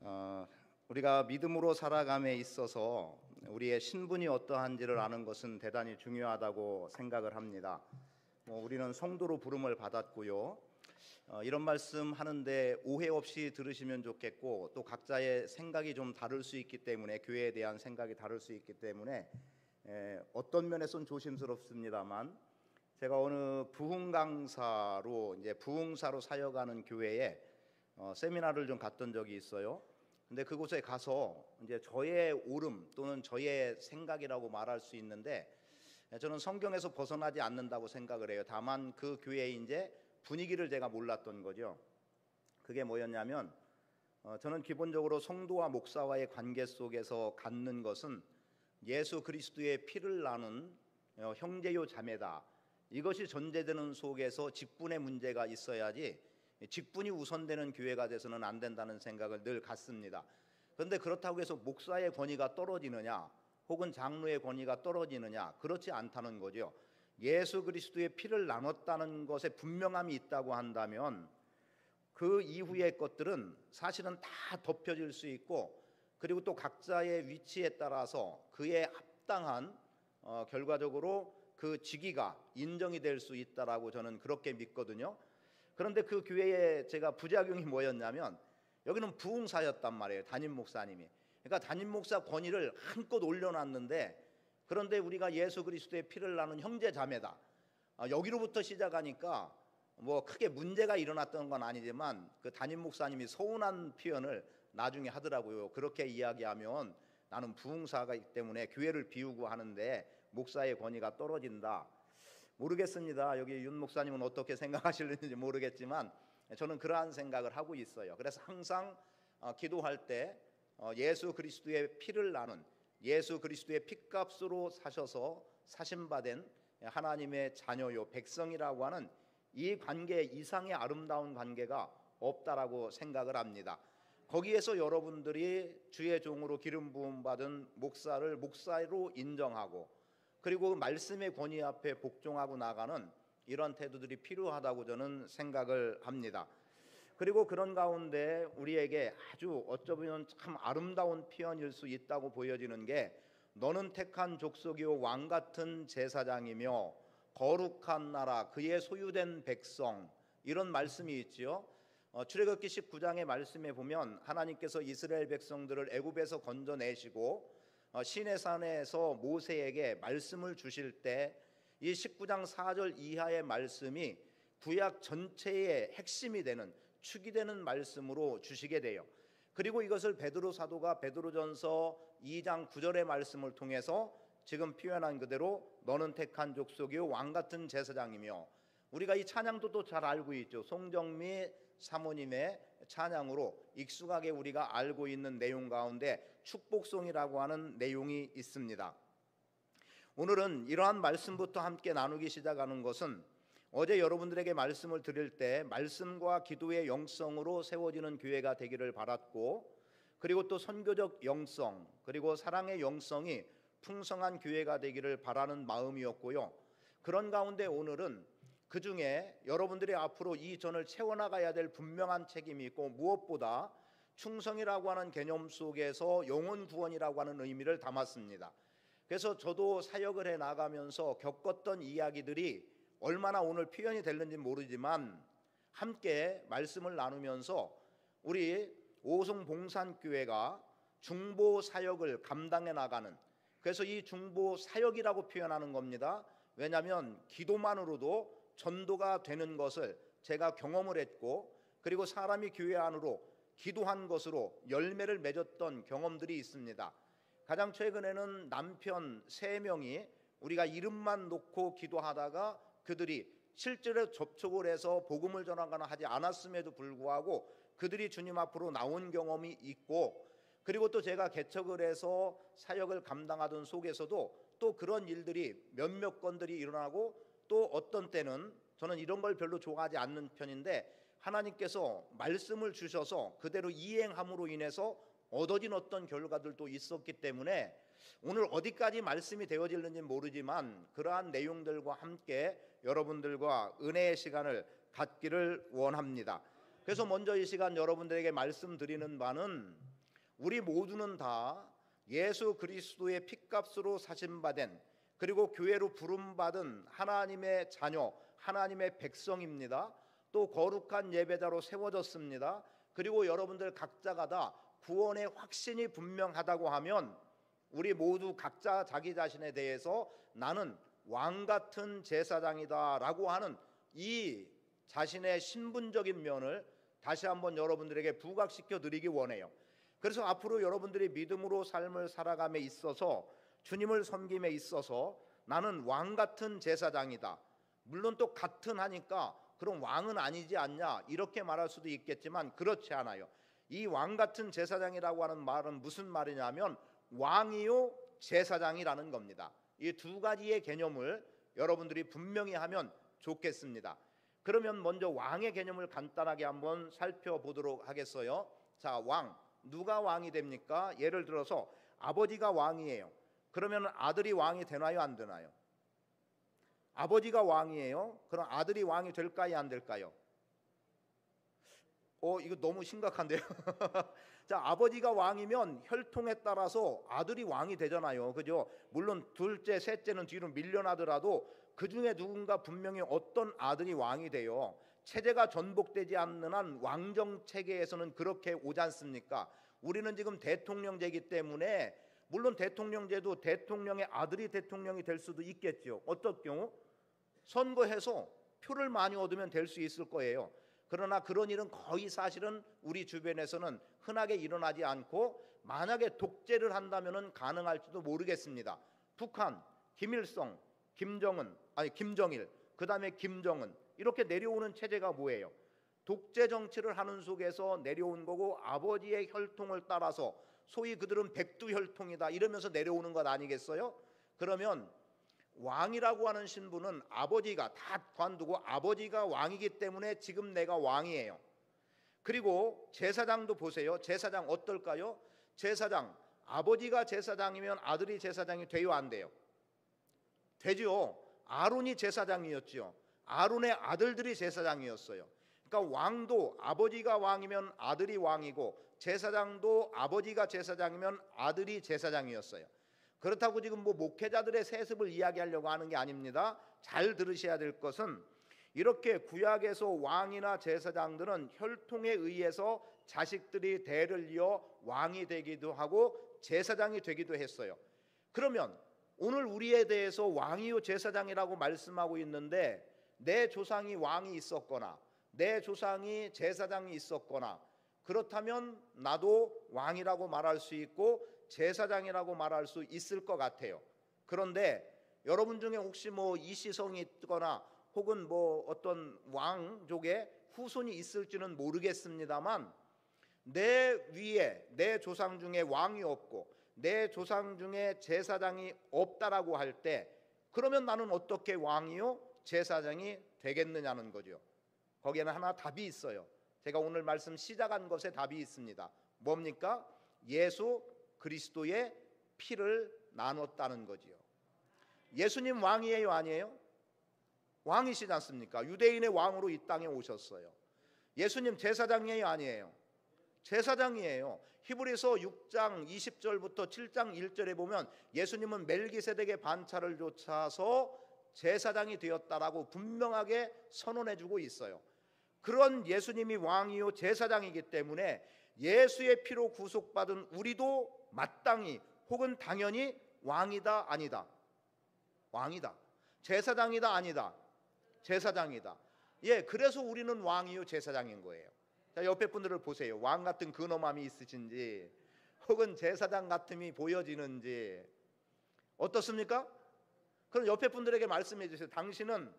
어, 우리가 믿음으로 살아감에 있어서 우리의 신분이 어떠한지를 아는 것은 대단히 중요하다고 생각을 합니다. 우리는 성도로 부름을 받았고요. 이런 말씀 하는데 오해 없이 들으시면 좋겠고, 또 각자의 생각이 좀 다를 수 있기 때문에, 교회에 대한 생각이 다를 수 있기 때문에 어떤 면에서는 조심스럽습니다만, 제가 어느 부흥 강사로 이제 부흥사로 사역하는 교회에 세미나를 좀 갔던 적이 있어요. 근데 그곳에 가서 이제 저의 오름 또는 저의 생각이라고 말할 수 있는데, 저는 성경에서 벗어나지 않는다고 생각을 해요. 다만 그 교회의 이제 분위기를 제가 몰랐던 거죠. 그게 뭐였냐면, 저는 기본적으로 성도와 목사와의 관계 속에서 갖는 것은 예수 그리스도의 피를 나눈 형제요 자매다. 이것이 전제되는 속에서 직분의 문제가 있어야지 직분이 우선되는 교회가 돼서는 안 된다는 생각을 늘 갖습니다. 그런데 그렇다고 해서 목사의 권위가 떨어지느냐, 혹은 장로의 권위가 떨어지느냐, 그렇지 않다는 거죠. 예수 그리스도의 피를 나눴다는 것에 분명함이 있다고 한다면 그 이후의 것들은 사실은 다 덮여질 수 있고, 그리고 또 각자의 위치에 따라서 그에 합당한 결과적으로 그 직위가 인정이 될 수 있다라고 저는 그렇게 믿거든요. 그런데 그 교회에 제가 부작용이 뭐였냐면, 여기는 부흥사였단 말이에요. 담임 목사님이. 그러니까 담임 목사 권위를 한껏 올려놨는데, 그런데 우리가 예수 그리스도의 피를 나눈 형제 자매다, 여기로부터 시작하니까 뭐 크게 문제가 일어났던 건 아니지만 그 담임 목사님이 서운한 표현을 나중에 하더라고요. 그렇게 이야기하면 나는 부흥사가이기 때문에 교회를 비우고 하는데 목사의 권위가 떨어진다. 모르겠습니다. 여기 윤 목사님은 어떻게 생각하실는지 모르겠지만 저는 그러한 생각을 하고 있어요. 그래서 항상 기도할 때 예수 그리스도의 피를 나눈, 예수 그리스도의 피값으로 사셔서 사심받은 하나님의 자녀요 백성이라고 하는 이 관계 이상의 아름다운 관계가 없다라고 생각을 합니다. 거기에서 여러분들이 주의 종으로 기름 부음 받은 목사를 목사로 인정하고, 그리고 말씀의 권위 앞에 복종하고 나가는 이런 태도들이 필요하다고 저는 생각을 합니다. 그리고 그런 가운데 우리에게 아주 어쩌면 참 아름다운 표현일 수 있다고 보여지는 게, 너는 택한 족속이요 왕 같은 제사장이며 거룩한 나라 그의 소유된 백성, 이런 말씀이 있지요. 출애굽기 19장의 말씀에 보면 하나님께서 이스라엘 백성들을 애굽에서 건져내시고 시내산에서 모세에게 말씀을 주실 때 이 19장 4절 이하의 말씀이 구약 전체의 핵심이 되는, 축이 되는 말씀으로 주시게 돼요. 그리고 이것을 베드로 사도가 베드로전서 2장 9절의 말씀을 통해서 지금 표현한 그대로 너는 택한 족속이요 왕 같은 제사장이며, 우리가 이 찬양도 또 잘 알고 있죠. 송정미 사모님의 찬양으로 익숙하게 우리가 알고 있는 내용 가운데 축복송이라고 하는 내용이 있습니다. 오늘은 이러한 말씀부터 함께 나누기 시작하는 것은, 어제 여러분들에게 말씀을 드릴 때 말씀과 기도의 영성으로 세워지는 교회가 되기를 바랐고, 그리고 또 선교적 영성, 그리고 사랑의 영성이 풍성한 교회가 되기를 바라는 마음이었고요. 그런 가운데 오늘은 그 중에 여러분들이 앞으로 이 전을 채워나가야 될 분명한 책임이 있고, 무엇보다 충성이라고 하는 개념 속에서 영혼 구원이라고 하는 의미를 담았습니다. 그래서 저도 사역을 해 나가면서 겪었던 이야기들이 얼마나 오늘 표현이 됐는지 모르지만, 함께 말씀을 나누면서 우리 오송봉산교회가 중보 사역을 감당해 나가는, 그래서 이 중보 사역이라고 표현하는 겁니다. 왜냐하면 기도만으로도 전도가 되는 것을 제가 경험을 했고, 그리고 사람이 교회 안으로 기도한 것으로 열매를 맺었던 경험들이 있습니다. 가장 최근에는 남편 3명이 우리가 이름만 놓고 기도하다가 그들이 실제로 접촉을 해서 복음을 전하거나 하지 않았음에도 불구하고 그들이 주님 앞으로 나온 경험이 있고, 그리고 또 제가 개척을 해서 사역을 감당하던 속에서도 또 그런 일들이 몇몇 건들이 일어나고, 또 어떤 때는 저는 이런 걸 별로 좋아하지 않는 편인데 하나님께서 말씀을 주셔서 그대로 이행함으로 인해서 얻어진 어떤 결과들도 있었기 때문에 오늘 어디까지 말씀이 되어질는지 모르지만 그러한 내용들과 함께 여러분들과 은혜의 시간을 갖기를 원합니다. 그래서 먼저 이 시간 여러분들에게 말씀드리는 바는 우리 모두는 다 예수 그리스도의 핏값으로 사심받은, 그리고 교회로 부름받은 하나님의 자녀, 하나님의 백성입니다. 또 거룩한 예배자로 세워졌습니다. 그리고 여러분들 각자가 다 구원의 확신이 분명하다고 하면 우리 모두 각자 자기 자신에 대해서 나는 왕같은 제사장이다 라고 하는 이 자신의 신분적인 면을 다시 한번 여러분들에게 부각시켜 드리기 원해요. 그래서 앞으로 여러분들이 믿음으로 삶을 살아감에 있어서, 주님을 섬김에 있어서 나는 왕같은 제사장이다. 물론 또 같은 하니까 그럼 왕은 아니지 않냐 이렇게 말할 수도 있겠지만 그렇지 않아요. 이 왕같은 제사장이라고 하는 말은 무슨 말이냐면 왕이요 제사장이라는 겁니다. 이 두 가지의 개념을 여러분들이 분명히 하면 좋겠습니다. 그러면 먼저 왕의 개념을 간단하게 한번 살펴보도록 하겠어요. 자, 왕, 누가 왕이 됩니까? 예를 들어서 아버지가 왕이에요. 그러면 아들이 왕이 되나요, 안 되나요? 아버지가 왕이에요. 그럼 아들이 왕이 될까요, 안 될까요? 이거 너무 심각한데요. 자, 아버지가 왕이면 혈통에 따라서 아들이 왕이 되잖아요. 그죠? 물론 둘째, 셋째는 뒤로 밀려나더라도 그 중에 누군가 분명히 어떤 아들이 왕이 돼요. 체제가 전복되지 않는 한 왕정 체계에서는 그렇게 오지 않습니까? 우리는 지금 대통령제이기 때문에 물론 대통령제도 대통령의 아들이 대통령이 될 수도 있겠죠. 어떨 경우? 선거해서 표를 많이 얻으면 될 수 있을 거예요. 그러나 그런 일은 거의 사실은 우리 주변에서는 흔하게 일어나지 않고, 만약에 독재를 한다면은 가능할지도 모르겠습니다. 북한, 김일성, 김정일, 그다음에 김정은 이렇게 내려오는 체제가 뭐예요? 독재 정치를 하는 속에서 내려온 거고, 아버지의 혈통을 따라서 소위 그들은 백두 혈통이다 이러면서 내려오는 것 아니겠어요? 그러면 왕이라고 하는 신분은 아버지가 다 관두고 아버지가 왕이기 때문에 지금 내가 왕이에요. 그리고 제사장도 보세요. 제사장 어떨까요? 제사장, 아버지가 제사장이면 아들이 제사장이 돼요, 안 돼요? 되죠. 아론이 제사장이었죠. 아론의 아들들이 제사장이었어요. 그러니까 왕도 아버지가 왕이면 아들이 왕이고, 제사장도 아버지가 제사장이면 아들이 제사장이었어요. 그렇다고 지금 목회자들의 세습을 이야기하려고 하는 게 아닙니다. 잘 들으셔야 될 것은, 이렇게 구약에서 왕이나 제사장들은 혈통에 의해서 자식들이 대를 이어 왕이 되기도 하고 제사장이 되기도 했어요. 그러면 오늘 우리에 대해서 왕이요 제사장이라고 말씀하고 있는데, 내 조상이 왕이 있었거나 내 조상이 제사장이 있었거나 그렇다면 나도 왕이라고 말할 수 있고 제사장이라고 말할 수 있을 것 같아요. 그런데 여러분 중에 혹시 이시성이 있거나 혹은 어떤 왕족의 후손이 있을지는 모르겠습니다만, 내 위에 내 조상 중에 왕이 없고 내 조상 중에 제사장이 없다라고 할 때, 그러면 나는 어떻게 왕이요 제사장이 되겠느냐는 거죠. 거기에는 하나 답이 있어요. 제가 오늘 말씀 시작한 것에 답이 있습니다. 뭡니까? 예수 그리스도의 피를 나눴다는 거지요. 예수님 왕이에요, 아니에요? 왕이시지 않습니까? 유대인의 왕으로 이 땅에 오셨어요. 예수님 제사장이에요, 아니에요? 제사장이에요. 히브리서 6장 20절부터 7장 1절에 보면 예수님은 멜기세덱의 반차를 좇아서 제사장이 되었다라고 분명하게 선언해주고 있어요. 그런 예수님이 왕이요 제사장이기 때문에 예수의 피로 구속받은 우리도 마땅히 혹은 당연히 왕이다, 아니다? 왕이다. 제사장이다, 아니다? 제사장이다. 그래서 우리는 왕이요 제사장인 거예요. 자, 옆에 분들을 보세요. 왕 같은 근엄함이 있으신지 혹은 제사장 같음이 보여지는지 어떻습니까? 그럼 옆에 분들에게 말씀해 주세요. 당신은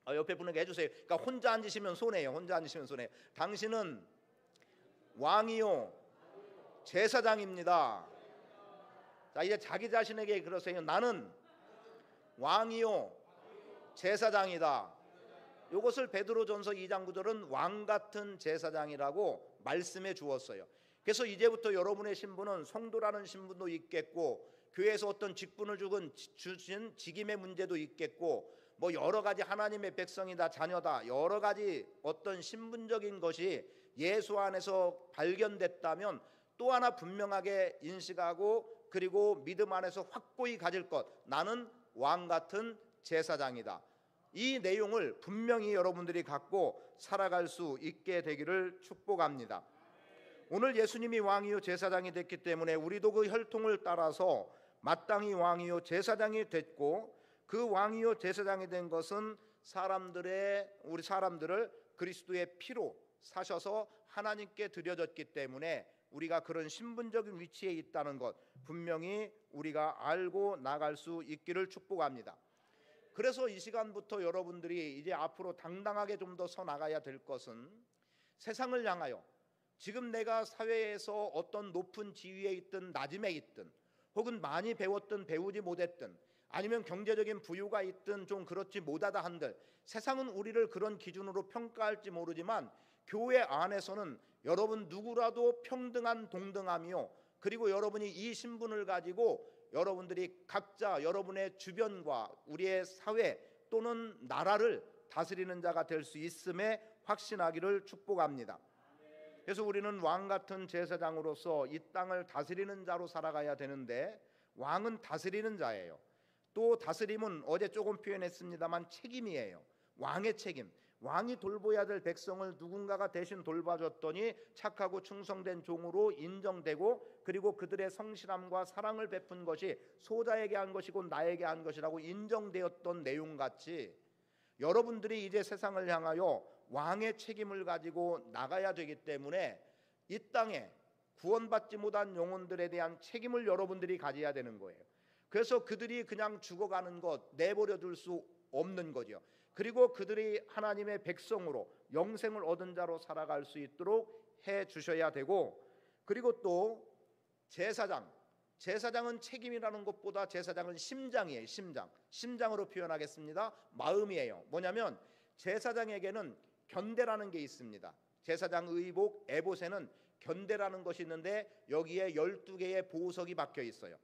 옆에 분에게 해주세요. 그러니까 혼자 앉으시면 손해요. 혼자 앉으시면 손해요. 당신은 왕이요 제사장입니다. 자, 이제 자기 자신에게 그러세요. 나는 왕이요 제사장이다. 이것을 베드로전서 2장 9절은 왕 같은 제사장이라고 말씀해 주었어요. 그래서 이제부터 여러분의 신분은 성도라는 신분도 있겠고, 교회에서 어떤 직분을 주신 직임의 문제도 있겠고, 여러 가지 하나님의 백성이다, 자녀다, 여러 가지 어떤 신분적인 것이 예수 안에서 발견됐다면 또 하나 분명하게 인식하고 그리고 믿음 안에서 확고히 가질 것, 나는 왕 같은 제사장이다. 이 내용을 분명히 여러분들이 갖고 살아갈 수 있게 되기를 축복합니다. 오늘 예수님이 왕이요 제사장이 됐기 때문에 우리도 그 혈통을 따라서 마땅히 왕이요 제사장이 됐고, 그 왕이요 제사장이 된 것은 우리 사람들을 그리스도의 피로 사셔서 하나님께 드려졌기 때문에 우리가 그런 신분적인 위치에 있다는 것 분명히 우리가 알고 나갈 수 있기를 축복합니다. 그래서 이 시간부터 여러분들이 이제 앞으로 당당하게 좀 더 서 나가야 될 것은, 세상을 향하여 지금 내가 사회에서 어떤 높은 지위에 있든 낮음에 있든, 혹은 많이 배웠든 배우지 못했든, 아니면 경제적인 부유가 있든 좀 그렇지 못하다 한들, 세상은 우리를 그런 기준으로 평가할지 모르지만 교회 안에서는 여러분 누구라도 평등한 동등함이요, 그리고 여러분이 이 신분을 가지고 여러분들이 각자 여러분의 주변과 우리의 사회 또는 나라를 다스리는 자가 될 수 있음에 확신하기를 축복합니다. 그래서 우리는 왕 같은 제사장으로서 이 땅을 다스리는 자로 살아가야 되는데, 왕은 다스리는 자예요. 또 다스림은 어제 조금 표현했습니다만 책임이에요. 왕의 책임. 왕이 돌봐야 될 백성을 누군가가 대신 돌봐줬더니 착하고 충성된 종으로 인정되고, 그리고 그들의 성실함과 사랑을 베푼 것이 소자에게 한 것이고 나에게 한 것이라고 인정되었던 내용같이, 여러분들이 이제 세상을 향하여 왕의 책임을 가지고 나가야 되기 때문에 이 땅에 구원받지 못한 영혼들에 대한 책임을 여러분들이 가져야 되는 거예요. 그래서 그들이 그냥 죽어가는 것 내버려 둘 수 없는 거죠. 그리고 그들이 하나님의 백성으로 영생을 얻은 자로 살아갈 수 있도록 해 주셔야 되고, 그리고 또 제사장은 책임이라는 것보다 제사장은 심장이에요. 심장으로 표현하겠습니다. 마음이에요. 뭐냐면 제사장에게는 견대라는 게 있습니다. 제사장 의복 에봇에는 견대라는 것이 있는데 여기에 12개의 보석이 박혀 있어요.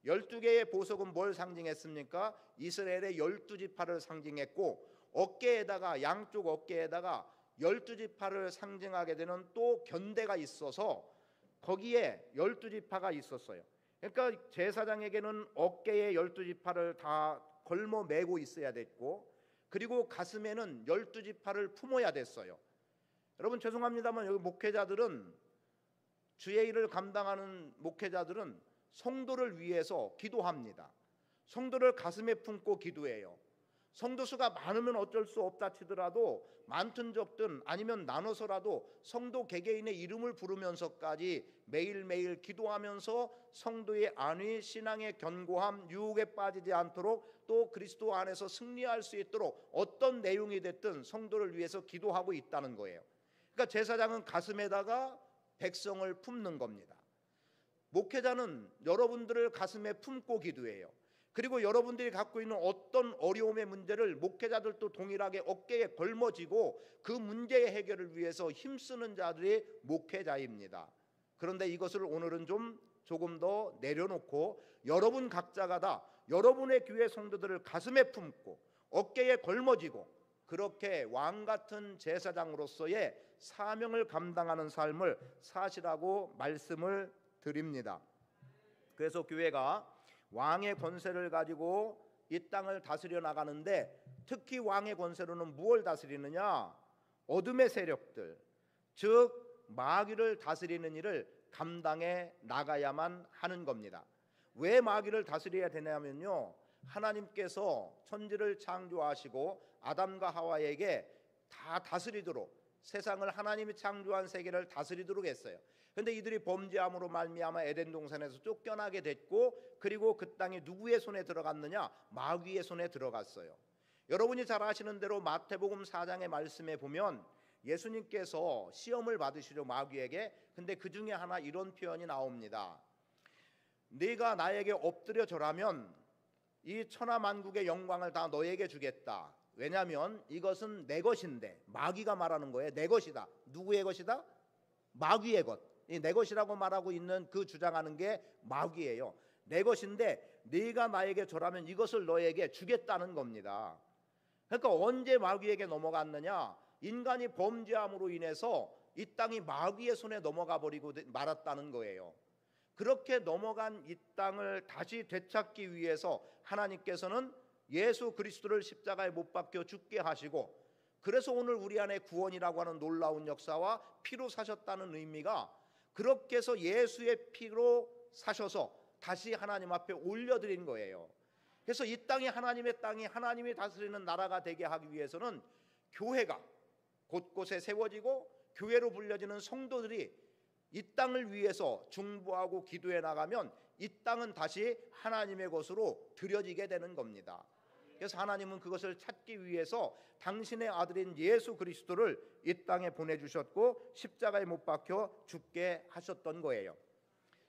12개의 보석은 뭘 상징했습니까? 이스라엘의 12지파를 상징했고, 어깨에다가, 양쪽 어깨에다가 12지파를 상징하게 되는 또 견대가 있어서 거기에 12지파가 있었어요. 그러니까 제사장에게는 어깨에 12지파를 다 걸머 매고 있어야 됐고, 그리고 가슴에는 12지파를 품어야 됐어요. 여러분 죄송합니다만 여기 목회자들은, 주의 일을 감당하는 목회자들은 성도를 위해서 기도합니다. 성도를 가슴에 품고 기도해요. 성도 수가 많으면 어쩔 수 없다 치더라도 많든 적든 아니면 나눠서라도 성도 개개인의 이름을 부르면서까지 매일매일 기도하면서 성도의 안위, 신앙의 견고함, 유혹에 빠지지 않도록 또 그리스도 안에서 승리할 수 있도록 어떤 내용이 됐든 성도를 위해서 기도하고 있다는 거예요. 그러니까 제사장은 가슴에다가 백성을 품는 겁니다. 목회자는 여러분들을 가슴에 품고 기도해요. 그리고 여러분들이 갖고 있는 어떤 어려움의 문제를 목회자들도 동일하게 어깨에 걸머쥐고 그 문제의 해결을 위해서 힘쓰는 자들이 목회자입니다. 그런데 이것을 오늘은 조금 더 내려놓고 여러분 각자가 다 여러분의 교회 성도들을 가슴에 품고 어깨에 걸머쥐고 그렇게 왕 같은 제사장으로서의 사명을 감당하는 삶을 사시라고 말씀을 드립니다. 그래서 교회가 왕의 권세를 가지고 이 땅을 다스려 나가는데, 특히 왕의 권세로는 무엇을 다스리느냐? 어둠의 세력들, 즉 마귀를 다스리는 일을 감당해 나가야만 하는 겁니다. 왜 마귀를 다스려야 되냐면요, 하나님께서 천지를 창조하시고 아담과 하와에게 다 다스리도록, 세상을 하나님이 창조한 세계를 다스리도록 했어요. 그런데 이들이 범죄함으로 말미암아 에덴 동산에서 쫓겨나게 됐고, 그리고 그 땅이 누구의 손에 들어갔느냐? 마귀의 손에 들어갔어요. 여러분이 잘 아시는 대로 마태복음 4장의 말씀에 보면 예수님께서 시험을 받으시죠, 마귀에게. 근데 그 중에 하나 이런 표현이 나옵니다. 네가 나에게 엎드려 절하면 이 천하만국의 영광을 다 너에게 주겠다. 왜냐하면 이것은 내 것인데. 마귀가 말하는 거예요. 내 것이다. 누구의 것이다? 마귀의 것. 내 것이라고 말하고 있는 그 주장하는 게 마귀예요. 내 것인데 네가 나에게 절하면 이것을 너에게 주겠다는 겁니다. 그러니까 언제 마귀에게 넘어갔느냐? 인간이 범죄함으로 인해서 이 땅이 마귀의 손에 넘어가 버리고 말았다는 거예요. 그렇게 넘어간 이 땅을 다시 되찾기 위해서 하나님께서는 예수 그리스도를 십자가에 못 박혀 죽게 하시고, 그래서 오늘 우리 안에 구원이라고 하는 놀라운 역사와 피로 사셨다는 의미가, 그렇게 해서 예수의 피로 사셔서 다시 하나님 앞에 올려드린 거예요. 그래서 이 땅이 하나님의 땅이 하나님이 다스리는 나라가 되게 하기 위해서는 교회가 곳곳에 세워지고 교회로 불려지는 성도들이 이 땅을 위해서 중보하고 기도해 나가면 이 땅은 다시 하나님의 것으로 드려지게 되는 겁니다. 그래서 하나님은 그것을 찾기 위해서 당신의 아들인 예수 그리스도를 이 땅에 보내주셨고 십자가에 못 박혀 죽게 하셨던 거예요.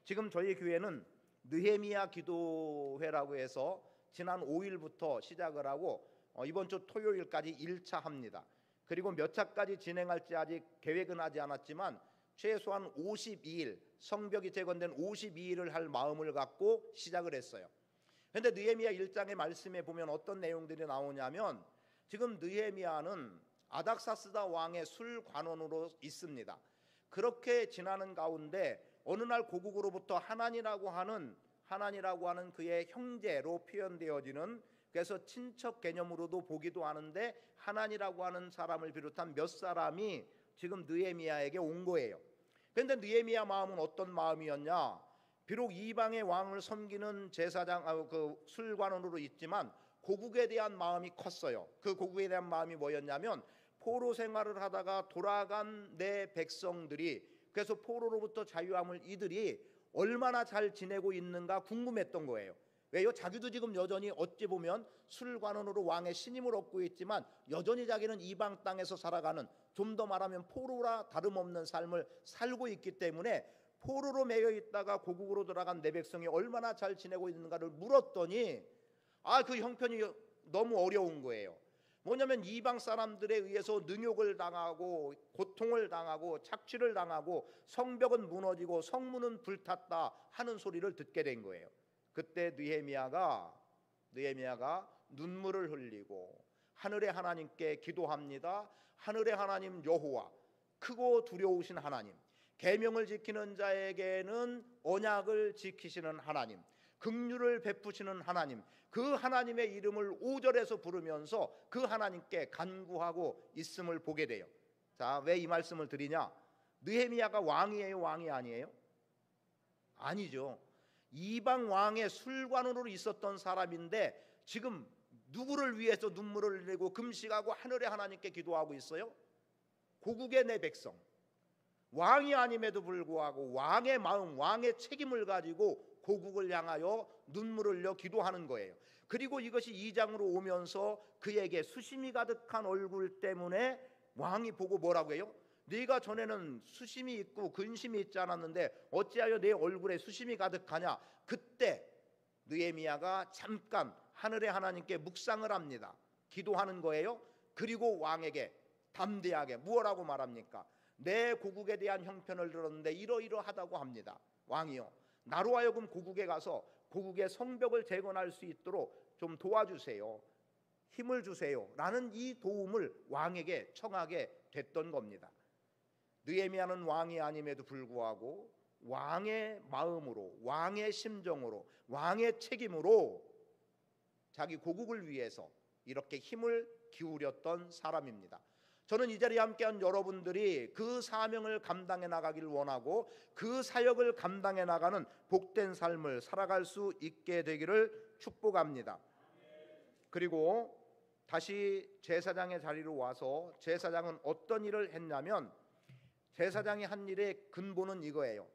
지금 저희 교회는 느헤미야 기도회라고 해서 지난 5일부터 시작을 하고 이번 주 토요일까지 1차 합니다. 그리고 몇 차까지 진행할지 아직 계획은 하지 않았지만 최소한 52일, 성벽이 재건된 52일을 할 마음을 갖고 시작을 했어요. 그런데 느헤미야 1장의 말씀에 보면 어떤 내용들이 나오냐면, 지금 느헤미야는 아닥사스다 왕의 술관원으로 있습니다. 그렇게 지나는 가운데 어느 날 고국으로부터 하난이라고 하는 그의 형제로 표현되어지는, 그래서 친척 개념으로도 보기도 하는데 하난이라고 하는 사람을 비롯한 몇 사람이 지금 느헤미야에게 온 거예요. 그런데 느헤미야 마음은 어떤 마음이었냐? 비록 이방의 왕을 섬기는 제사장, 그 술관원으로 있지만 고국에 대한 마음이 컸어요. 그 고국에 대한 마음이 뭐였냐면, 포로 생활을 하다가 돌아간 내 백성들이, 그래서 포로로부터 자유함을 이들이 얼마나 잘 지내고 있는가 궁금했던 거예요. 왜요? 자기도 지금 여전히 어찌 보면 술관원으로 왕의 신임을 얻고 있지만 여전히 자기는 이방 땅에서 살아가는, 좀 더 말하면 포로라 다름없는 삶을 살고 있기 때문에 포로로 매여 있다가 고국으로 돌아간 내 백성이 얼마나 잘 지내고 있는가를 물었더니 그 형편이 너무 어려운 거예요. 뭐냐면 이방 사람들에 의해서 능욕을 당하고 고통을 당하고 착취를 당하고 성벽은 무너지고 성문은 불탔다 하는 소리를 듣게 된 거예요. 그때 느헤미야가 눈물을 흘리고 하늘의 하나님께 기도합니다. 하늘의 하나님 여호와, 크고 두려우신 하나님, 계명을 지키는 자에게는 언약을 지키시는 하나님, 긍휼을 베푸시는 하나님, 그 하나님의 이름을 5절에서 부르면서 그 하나님께 간구하고 있음을 보게 돼요. 자, 왜 이 말씀을 드리냐? 느헤미야가 왕이에요, 왕이 아니에요? 아니죠. 이방 왕의 술관원으로 있었던 사람인데 지금 누구를 위해서 눈물을 흘리고 금식하고 하늘의 하나님께 기도하고 있어요? 고국의 내 백성, 왕이 아님에도 불구하고 왕의 마음, 왕의 책임을 가지고 고국을 향하여 눈물을 흘려 기도하는 거예요. 그리고 이것이 2장으로 오면서 그에게 수심이 가득한 얼굴 때문에 왕이 보고 뭐라고 해요? 네가 전에는 수심이 있고 근심이 있지 않았는데 어찌하여 내 얼굴에 수심이 가득하냐? 그때 느헤미야가 잠깐 하늘의 하나님께 묵상을 합니다. 기도하는 거예요. 그리고 왕에게 담대하게 무엇라고 말합니까? 내 고국에 대한 형편을 들었는데 이러이러하다고 합니다. 왕이요, 나로 하여금 고국에 가서 고국의 성벽을 재건할 수 있도록 좀 도와주세요, 힘을 주세요 라는 이 도움을 왕에게 청하게 됐던 겁니다. 느헤미야는 왕이 아님에도 불구하고 왕의 마음으로, 왕의 심정으로, 왕의 책임으로 자기 고국을 위해서 이렇게 힘을 기울였던 사람입니다. 저는 이 자리에 함께한 여러분들이 그 사명을 감당해 나가길 원하고 그 사역을 감당해 나가는 복된 삶을 살아갈 수 있게 되기를 축복합니다. 그리고 다시 제사장의 자리로 와서 제사장은 어떤 일을 했냐면, 제사장이 한 일의 근본은 이거예요.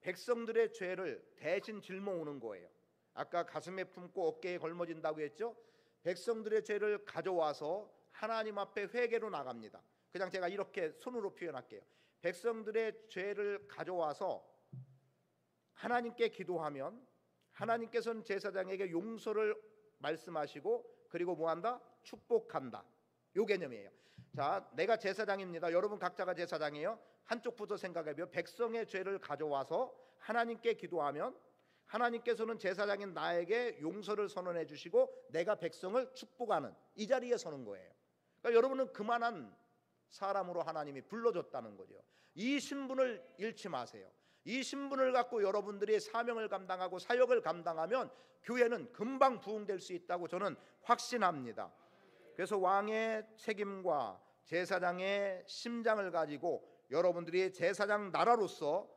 백성들의 죄를 대신 짊어오는 거예요. 아까 가슴에 품고 어깨에 걸머진다고 했죠. 백성들의 죄를 가져와서 하나님 앞에 회개로 나갑니다. 그냥 제가 이렇게 손으로 표현할게요. 백성들의 죄를 가져와서 하나님께 기도하면 하나님께서는 제사장에게 용서를 말씀하시고 그리고 뭐한다? 축복한다. 요 개념이에요. 자, 내가 제사장입니다. 여러분 각자가 제사장이에요. 한쪽부터 생각해보면 백성의 죄를 가져와서 하나님께 기도하면 하나님께서는 제사장인 나에게 용서를 선언해 주시고 내가 백성을 축복하는 이 자리에 서는 거예요. 그러니까 여러분은 그만한 사람으로 하나님이 불러줬다는 거죠. 이 신분을 잃지 마세요. 이 신분을 갖고 여러분들이 사명을 감당하고 사역을 감당하면 교회는 금방 부흥될 수 있다고 저는 확신합니다. 그래서 왕의 책임과 제사장의 심장을 가지고 여러분들이 제사장 나라로서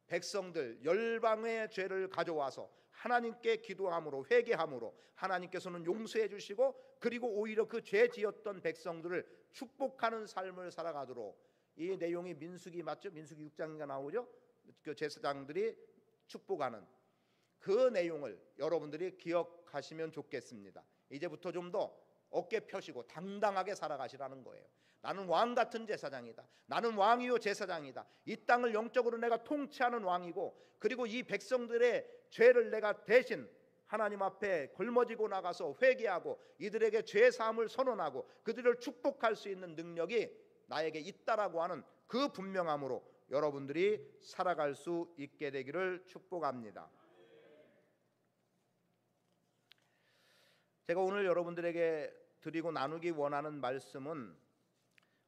백성들 열방의 죄를 가져와서 하나님께 기도함으로 회개함으로 하나님께서는 용서해 주시고 그리고 오히려 그 죄 지었던 백성들을 축복하는 삶을 살아가도록, 이 내용이 민수기 맞죠? 민수기 6장인가 나오죠? 그 제사장들이 축복하는 그 내용을 여러분들이 기억하시면 좋겠습니다. 이제부터 좀 더 어깨 펴시고 당당하게 살아가시라는 거예요. 나는 왕 같은 제사장이다. 나는 왕이요 제사장이다. 이 땅을 영적으로 내가 통치하는 왕이고, 그리고 이 백성들의 죄를 내가 대신 하나님 앞에 걸머지고 나가서 회개하고 이들에게 죄 사함을 선언하고 그들을 축복할 수 있는 능력이 나에게 있다라고 하는 그 분명함으로 여러분들이 살아갈 수 있게 되기를 축복합니다. 제가 오늘 여러분들에게 드리고 나누기 원하는 말씀은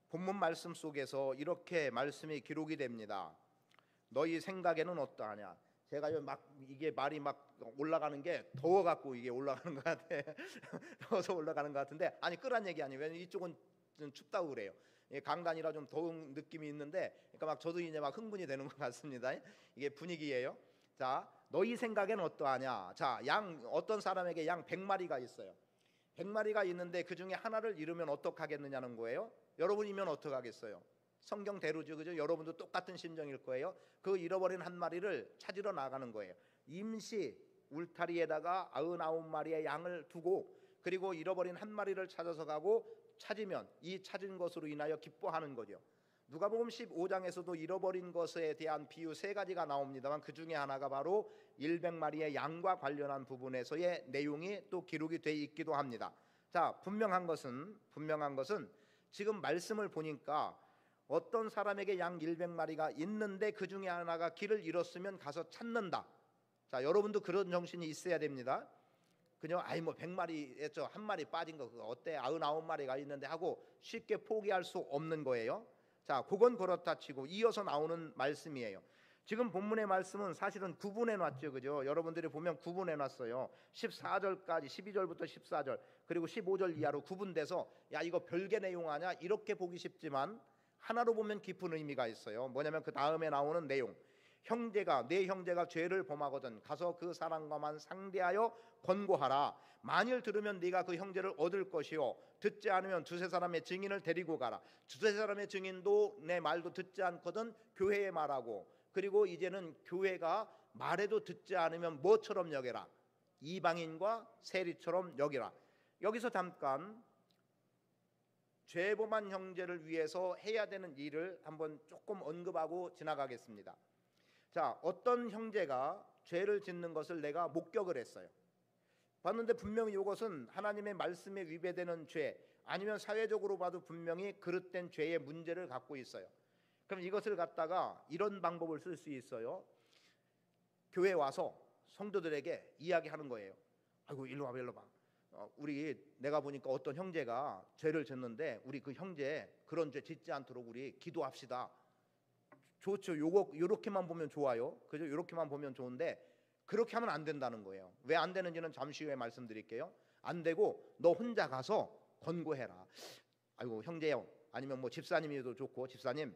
본문 말씀 속에서 이렇게 말씀이 기록이 됩니다. 너희 생각에는 어떠하냐? 제가 막 이게 말이 막 올라가는 게 더워갖고 이게 올라가는 것 같아. 더워서 올라가는 것 같은데, 아니 끄란 얘기 아니에요. 왜냐면 이쪽은 좀 춥다고 그래요. 강단이라 좀 더운 느낌이 있는데, 그러니까 막 저도 이제 막 흥분이 되는 것 같습니다. 이게 분위기예요. 자, 너희 생각에는 어떠하냐? 자, 양 어떤 사람에게 양 100마리가 있어요. 100마리가 있는데 그 중에 하나를 잃으면 어떡하겠느냐는 거예요. 여러분이면 어떡하겠어요? 성경대로죠, 그죠? 여러분도 똑같은 심정일 거예요. 그 잃어버린 한 마리를 찾으러 나가는 거예요. 임시 울타리에다가 99마리의 양을 두고, 그리고 잃어버린 한 마리를 찾아서 가고 찾으면 이 찾은 것으로 인하여 기뻐하는 거죠. 누가복음 15장에서도 잃어버린 것에 대한 비유 3가지가 나옵니다만 그 중에 하나가 바로 100마리의 양과 관련한 부분에서의 내용이 또 기록이 돼 있기도 합니다. 자, 분명한 것은 지금 말씀을 보니까 어떤 사람에게 양 100마리가 있는데 그 중에 하나가 길을 잃었으면 가서 찾는다. 자, 여러분도 그런 정신이 있어야 됩니다. 그냥 아이 뭐 100마리에 한 마리 빠진 거 그거 어때? 99마리가 있는데 하고 쉽게 포기할 수 없는 거예요. 자, 그건 그렇다 치고 이어서 나오는 말씀이에요. 지금 본문의 말씀은 사실은 구분해 놨죠, 그죠? 여러분들이 보면 구분해 놨어요. 14절까지 12절부터 14절 그리고 15절 이하로 구분돼서 야 이거 별개 내용 아냐 이렇게 보기 쉽지만 하나로 보면 깊은 의미가 있어요. 뭐냐면 그 다음에 나오는 내용. 내 형제가 죄를 범하거든 가서 그 사람과만 상대하여 권고하라. 만일 들으면 네가 그 형제를 얻을 것이요 듣지 않으면 두세 사람의 증인을 데리고 가라. 두세 사람의 증인도 내 말도 듣지 않거든 교회에 말하고, 그리고 이제는 교회가 말해도 듣지 않으면 뭐처럼 여겨라? 이방인과 세리처럼 여기라. 여기서 잠깐 죄범한 형제를 위해서 해야 되는 일을 한번 조금 언급하고 지나가겠습니다. 자, 어떤 형제가 죄를 짓는 것을 내가 목격을 했어요. 봤는데 분명히 이것은 하나님의 말씀에 위배되는 죄, 아니면 사회적으로 봐도 분명히 그릇된 죄의 문제를 갖고 있어요. 그럼 이것을 갖다가 이런 방법을 쓸 수 있어요. 교회에 와서 성도들에게 이야기하는 거예요. 아이고 일로 와봐, 일로 봐. 내가 보니까 어떤 형제가 죄를 짓는데 우리 그 형제 그런 죄 짓지 않도록 우리 기도합시다. 좋죠. 요렇게만 보면 좋아요. 그죠? 요렇게만 보면 좋은데 그렇게 하면 안 된다는 거예요. 왜 안 되는지는 잠시 후에 말씀드릴게요. 안 되고 너 혼자 가서 권고해라. 아이고 형제요. 아니면 뭐 집사님이도 좋고, 집사님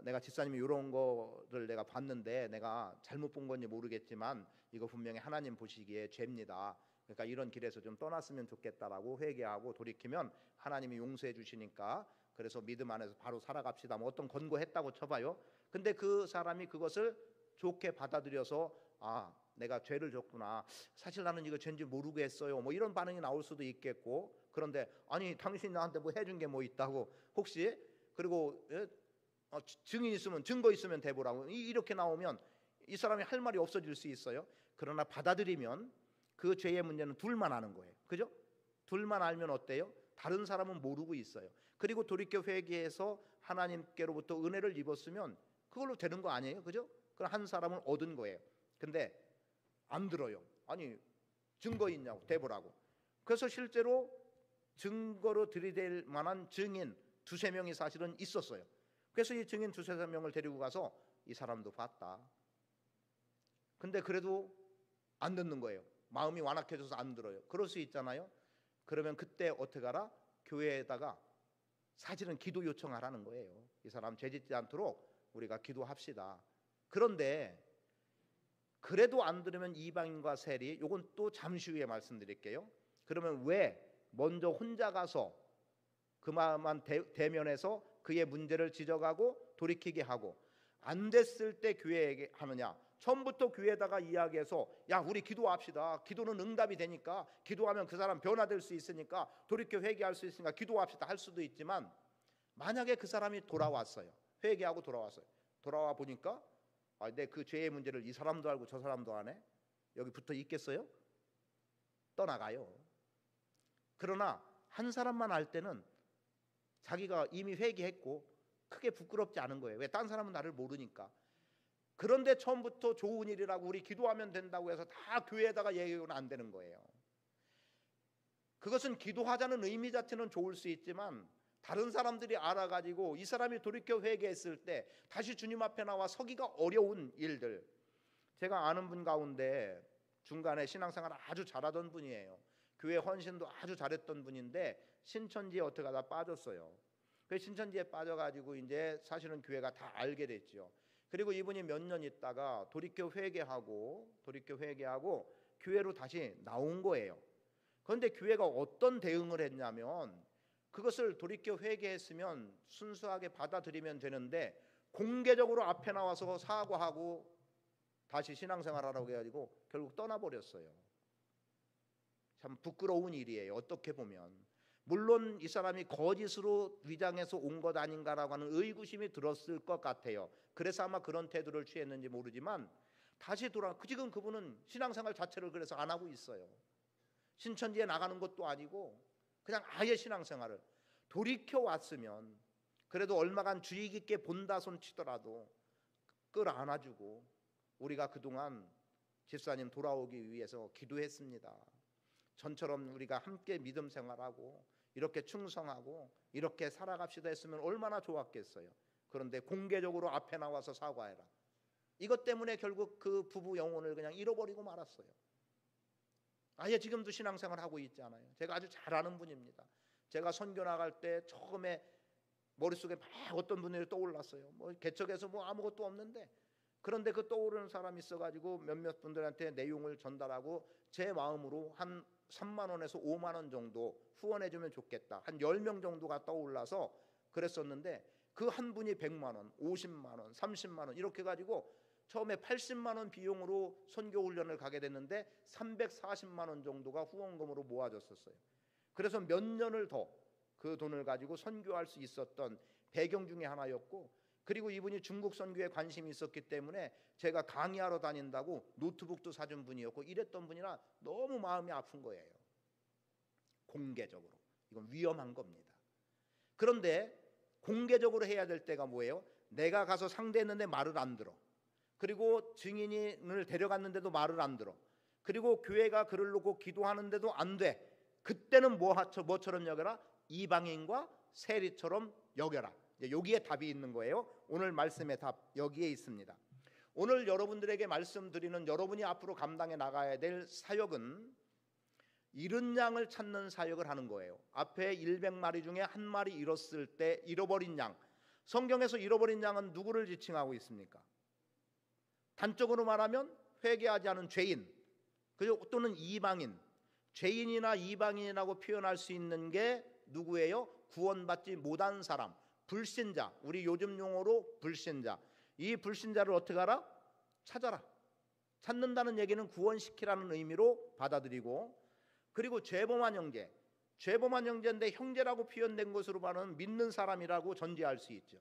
내가 집사님이 이런 거를 내가 봤는데 내가 잘못 본 건지 모르겠지만 이거 분명히 하나님 보시기에 죄입니다. 그러니까 이런 길에서 좀 떠났으면 좋겠다라고 회개하고 돌이키면 하나님이 용서해 주시니까 그래서 믿음 안에서 바로 살아갑시다. 뭐 어떤 권고했다고 쳐봐요. 근데 그 사람이 그것을 좋게 받아들여서 아 내가 죄를 졌구나. 사실 나는 이거 죄인지 모르고 했어요. 뭐 이런 반응이 나올 수도 있겠고, 그런데 아니 당신 나한테 뭐 해준 게 뭐 있다고 혹시, 그리고 증인 있으면 증거 있으면 대보라고 이렇게 나오면 이 사람이 할 말이 없어질 수 있어요. 그러나 받아들이면 그 죄의 문제는 둘만 아는 거예요. 그죠? 둘만 알면 어때요? 다른 사람은 모르고 있어요. 그리고 돌이켜 회개해서 하나님께로부터 은혜를 입었으면 그걸로 되는 거 아니에요? 그죠? 그럼 한 사람은 얻은 거예요. 근데 안 들어요. 아니 증거 있냐고 대보라고. 그래서 실제로 증거로 들이댈 만한 증인 두세 명이 사실은 있었어요. 그래서 이 증인 두세 명을 데리고 가서 이 사람도 봤다. 근데 그래도 안 듣는 거예요. 마음이 완악해져서 안 들어요. 그럴 수 있잖아요. 그러면 그때 어떻게 하라? 교회에다가 사실은 기도 요청하라는 거예요. 이 사람 죄짓지 않도록 우리가 기도합시다. 그런데 그래도 안 들으면 이방인과 세리, 이건 또 잠시 후에 말씀드릴게요. 그러면 왜 먼저 혼자 가서 그만 대면해서 그의 문제를 지적하고 돌이키게 하고 안 됐을 때 교회에게 하느냐? 처음부터 교회에다가 이야기해서 야 우리 기도합시다. 기도는 응답이 되니까 기도하면 그 사람 변화될 수 있으니까 돌이켜 회개할 수 있으니까 기도합시다 할 수도 있지만 만약에 그 사람이 돌아왔어요. 회개하고 돌아왔어요. 돌아와 보니까 내 그 죄의 문제를 이 사람도 알고 저 사람도 안 해? 여기 붙어 있겠어요? 떠나가요. 그러나 한 사람만 알 때는 자기가 이미 회개했고 크게 부끄럽지 않은 거예요. 왜? 딴 사람은 나를 모르니까. 그런데 처음부터 좋은 일이라고 우리 기도하면 된다고 해서 다 교회에다가 얘기하면 안 되는 거예요. 그것은 기도하자는 의미 자체는 좋을 수 있지만 다른 사람들이 알아가지고 이 사람이 돌이켜 회개했을 때 다시 주님 앞에 나와 서기가 어려운 일들. 제가 아는 분 가운데 중간에 신앙생활 아주 잘하던 분이에요. 교회 헌신도 아주 잘했던 분인데 신천지에 어떻게 하다 빠졌어요. 그 신천지에 빠져가지고 이제 사실은 교회가 다 알게 됐죠. 그리고 이분이 몇 년 있다가 돌이켜 회개하고 교회로 다시 나온 거예요. 그런데 교회가 어떤 대응을 했냐면 그것을 돌이켜 회개했으면 순수하게 받아들이면 되는데 공개적으로 앞에 나와서 사과하고 다시 신앙생활하라고 해가지고 결국 떠나버렸어요. 참 부끄러운 일이에요. 어떻게 보면 물론 이 사람이 거짓으로 위장해서 온 것 아닌가라고 하는 의구심이 들었을 것 같아요. 그래서 아마 그런 태도를 취했는지 모르지만 다시 지금 그분은 신앙생활 자체를 그래서 안 하고 있어요. 신천지에 나가는 것도 아니고 그냥 아예 신앙생활을 돌이켜 왔으면 그래도 얼마간 주의 깊게 본다 손 치더라도 끌어안아주고 우리가 그동안 집사님 돌아오기 위해서 기도했습니다. 전처럼 우리가 함께 믿음 생활하고 이렇게 충성하고 이렇게 살아갑시다 했으면 얼마나 좋았겠어요. 그런데 공개적으로 앞에 나와서 사과해라. 이것 때문에 결국 그 부부 영혼을 그냥 잃어버리고 말았어요. 아예 지금도 신앙생활 하고 있지 않아요. 제가 아주 잘 아는 분입니다. 제가 선교 나갈 때 처음에 머릿속에 막 어떤 분들이 떠올랐어요. 뭐 개척해서 뭐 아무것도 없는데 그런데 그 떠오르는 사람이 있어가지고 몇몇 분들한테 내용을 전달하고 제 마음으로 한 3만 원에서 5만 원 정도 후원해주면 좋겠다. 한 10명 정도가 떠올라서 그랬었는데 그 한 분이 100만 원, 50만 원, 30만 원 이렇게 가지고 처음에 80만 원 비용으로 선교 훈련을 가게 됐는데 340만 원 정도가 후원금으로 모아졌었어요. 그래서 몇 년을 더 그 돈을 가지고 선교할 수 있었던 배경 중에 하나였고 그리고 이분이 중국 선교에 관심이 있었기 때문에 제가 강의하러 다닌다고 노트북도 사준 분이었고 이랬던 분이라 너무 마음이 아픈 거예요. 공개적으로. 이건 위험한 겁니다. 그런데 공개적으로 해야 될 때가 뭐예요? 내가 가서 상대했는데 말을 안 들어. 그리고 증인을 데려갔는데도 말을 안 들어. 그리고 교회가 글을 놓고 기도하는데도 안 돼. 그때는 뭐처럼 여겨라? 이방인과 세리처럼 여겨라. 여기에 답이 있는 거예요. 오늘 말씀의 답 여기에 있습니다. 오늘 여러분들에게 말씀드리는 여러분이 앞으로 감당해 나가야 될 사역은 잃은 양을 찾는 사역을 하는 거예요. 앞에 100마리 중에 한 마리 잃었을 때 잃어버린 양. 성경에서 잃어버린 양은 누구를 지칭하고 있습니까? 단적으로 말하면 회개하지 않은 죄인 또는 이방인. 죄인이나 이방인이라고 표현할 수 있는 게 누구예요? 구원받지 못한 사람, 불신자. 우리 요즘 용어로 불신자. 이 불신자를 어떻게 하라? 찾아라. 찾는다는 얘기는 구원시키라는 의미로 받아들이고 그리고 죄범한 형제. 죄범한 형제인데 형제라고 표현된 것으로 봐는 믿는 사람이라고 전제할 수 있죠.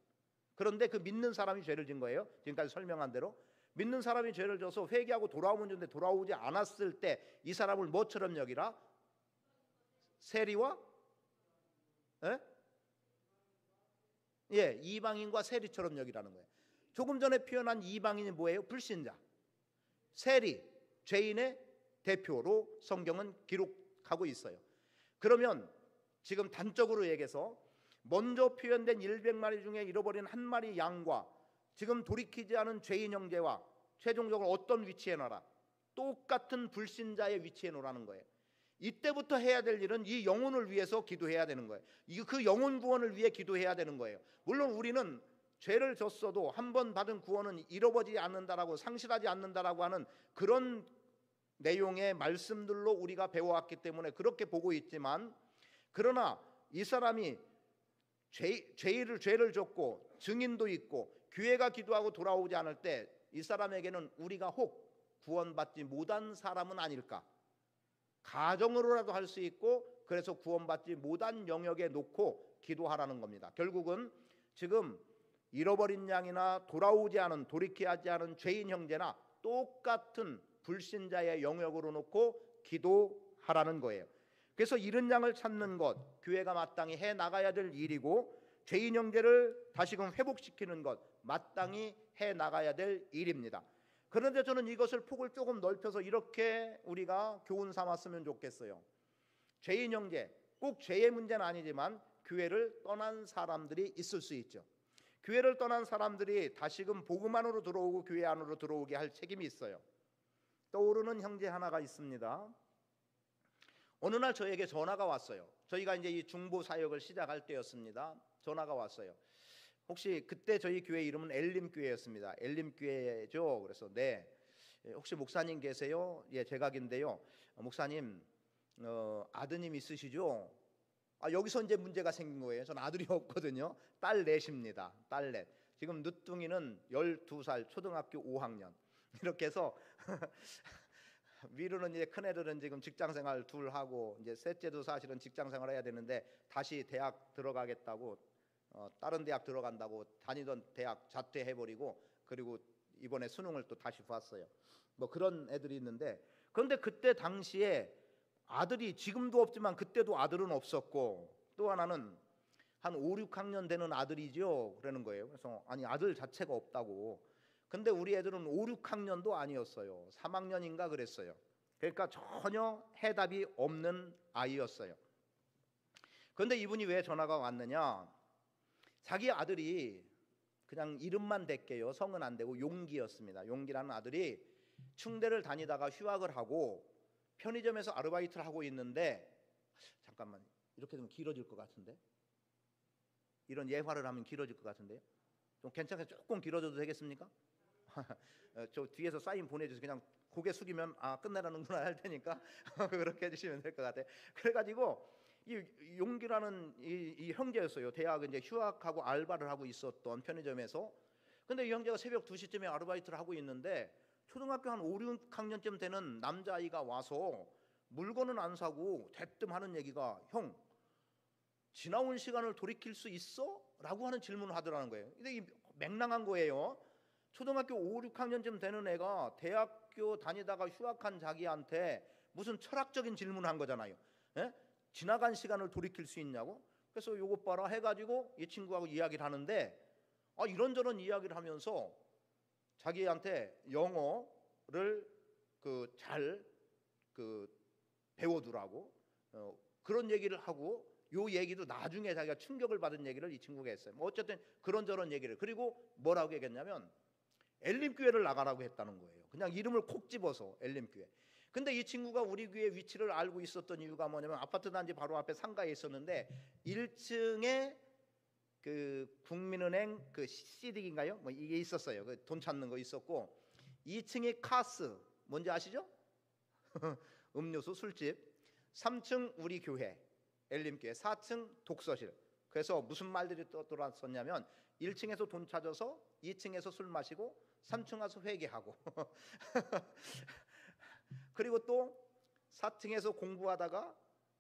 그런데 그 믿는 사람이 죄를 진 거예요. 지금까지 설명한 대로 믿는 사람이 죄를 져서 회개하고 돌아오면 좋은데 돌아오지 않았을 때 이 사람을 뭐처럼 여기라? 세리와 이방인과 세리처럼 여기라는 거예요. 조금 전에 표현한 이방인이 뭐예요? 불신자. 세리, 죄인의 대표로 성경은 기록하고 있어요. 그러면 지금 단적으로 얘기해서 먼저 표현된 100마리 중에 잃어버린 한 마리 양과 지금 돌이키지 않은 죄인 형제와 최종적으로 어떤 위치에 놓아라? 똑같은 불신자의 위치에 놓으라는 거예요. 이때부터 해야 될 일은 이 영혼을 위해서 기도해야 되는 거예요. 그 영혼 구원을 위해 기도해야 되는 거예요. 물론 우리는 죄를 졌어도 한 번 받은 구원은 잃어버리지 않는다라고, 상실하지 않는다라고 하는 그런 내용의 말씀들로 우리가 배워왔기 때문에 그렇게 보고 있지만, 그러나 이 사람이 죄를 졌고 증인도 있고 교회가 기도하고 돌아오지 않을 때 이 사람에게는 우리가 혹 구원받지 못한 사람은 아닐까, 가정으로라도 할 수 있고, 그래서 구원받지 못한 영역에 놓고 기도하라는 겁니다. 결국은 지금 잃어버린 양이나 돌아오지 않은, 돌이키지 않은 죄인 형제나 똑같은 불신자의 영역으로 놓고 기도하라는 거예요. 그래서 잃은 양을 찾는 것, 교회가 마땅히 해 나가야 될 일이고, 죄인 형제를 다시금 회복시키는 것, 마땅히 해 나가야 될 일입니다. 그런데 저는 이것을 폭을 조금 넓혀서 이렇게 우리가 교훈 삼았으면 좋겠어요. 죄인 형제, 꼭 죄의 문제는 아니지만 교회를 떠난 사람들이 있을 수 있죠. 교회를 떠난 사람들이 다시금 복음 안으로 들어오고 교회 안으로 들어오게 할 책임이 있어요. 떠오르는 형제 하나가 있습니다. 어느 날 저에게 전화가 왔어요. 저희가 이제 이 중보 사역을 시작할 때였습니다. 전화가 왔어요. 혹시 그때 저희 교회 이름은 엘림교회였습니다. 엘림교회죠. 그래서 네, 혹시 목사님 계세요? 예, 제각인데요. 목사님, 아드님 있으시죠? 여기서 이제 문제가 생긴 거예요. 전 아들이 없거든요. 딸 넷입니다. 딸 넷. 지금 늦둥이는 12살, 초등학교 5학년. 이렇게 해서 위로는 이제 큰 애들은 지금 직장생활 둘 하고, 이제 셋째도 사실은 직장생활 해야 되는데 다시 대학 들어가겠다고, 다른 대학 들어간다고 다니던 대학 자퇴해버리고, 그리고 이번에 수능을 또 다시 봤어요. 뭐 그런 애들이 있는데, 그런데 그때 당시에 아들이, 지금도 없지만 그때도 아들은 없었고, 또 하나는 한 5, 6학년 되는 아들이죠. 그러는 거예요. 그래서 아니, 아들 자체가 없다고. 근데 우리 애들은 5, 6학년도 아니었어요. 3학년인가 그랬어요. 그러니까 전혀 해답이 없는 아이였어요. 그런데 이분이 왜 전화가 왔느냐? 자기 아들이, 그냥 이름만 댈게요, 성은 안 되고 용기였습니다. 용기라는 아들이 충대를 다니다가 휴학을 하고 편의점에서 아르바이트를 하고 있는데, 잠깐만, 이렇게 되면 길어질 것 같은데, 이런 예화를 하면 길어질 것 같은데요. 좀 괜찮게 조금 길어져도 되겠습니까? 저 뒤에서 사인 보내주세요. 그냥 고개 숙이면 끝내라는구나 할 테니까 그렇게 해주시면 될 것 같아요. 그래가지고 이 용기라는 이 형제였어요. 대학 이제 휴학하고 알바를 하고 있었던 편의점에서. 근데 이 형제가 새벽 2시쯤에 아르바이트를 하고 있는데, 초등학교 한 5, 6학년쯤 되는 남자아이가 와서 물건은 안 사고 대뜸 하는 얘기가, 형, 지나온 시간을 돌이킬 수 있어? 라고 하는 질문을 하더라는 거예요. 근데 이 맹랑한 거예요. 초등학교 5, 6학년쯤 되는 애가 대학교 다니다가 휴학한 자기한테 무슨 철학적인 질문을 한 거잖아요. 예? 지나간 시간을 돌이킬 수 있냐고? 그래서 요것 봐라 해가지고 이 친구하고 이야기를 하는데, 이런저런 이야기를 하면서 자기한테 영어를 잘 배워두라고, 그런 얘기를 하고, 요 얘기도 나중에 자기가 충격을 받은 얘기를 이 친구가 했어요. 뭐 어쨌든 그런저런 얘기를, 그리고 뭐라고 얘기했냐면 엘림교회를 나가라고 했다는 거예요. 그냥 이름을 콕 집어서 엘림교회. 근데 이 친구가 우리 교회 위치를 알고 있었던 이유가 뭐냐면, 아파트 단지 바로 앞에 상가에 있었는데 1층에 그 국민은행 그 CD인가요? 뭐 이게 있었어요. 그 돈 찾는 거 있었고, 2층에 카스, 뭔지 아시죠? 음료수, 술집. 3층 우리 교회 엘림교회, 4층 독서실. 그래서 무슨 말들이 떠돌았었냐면, 1층에서 돈 찾아서 2층에서 술 마시고 3층 와서 회개하고 그리고 또 4층에서 공부하다가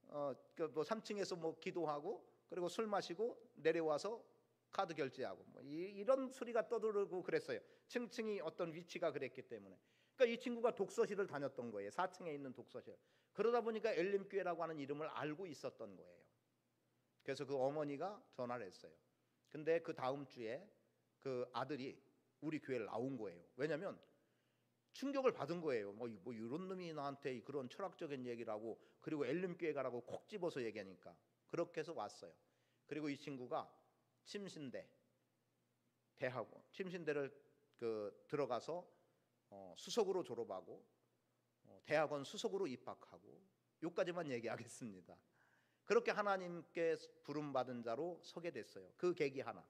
뭐 3층에서 뭐 기도하고, 그리고 술 마시고 내려와서 카드 결제하고, 뭐 이런 소리가 떠들고 그랬어요. 층층이 어떤 위치가 그랬기 때문에. 그러니까 이 친구가 독서실을 다녔던 거예요. 4층에 있는 독서실. 그러다 보니까 엘림교회라고 하는 이름을 알고 있었던 거예요. 그래서 그 어머니가 전화를 했어요. 근데 그 다음 주에 그 아들이 우리 교회를 나온 거예요. 왜냐하면 충격을 받은 거예요. 뭐 이런 놈이 나한테 그런 철학적인 얘기를 하고, 그리고 엘림교회 가라고 콕 집어서 얘기하니까. 그렇게 해서 왔어요. 그리고 이 친구가 침신대를 들어가서 수석으로 졸업하고 대학원 수석으로 입학하고 요까지만 얘기하겠습니다. 그렇게 하나님께 부름받은 자로 서게 됐어요. 그 계기 하나.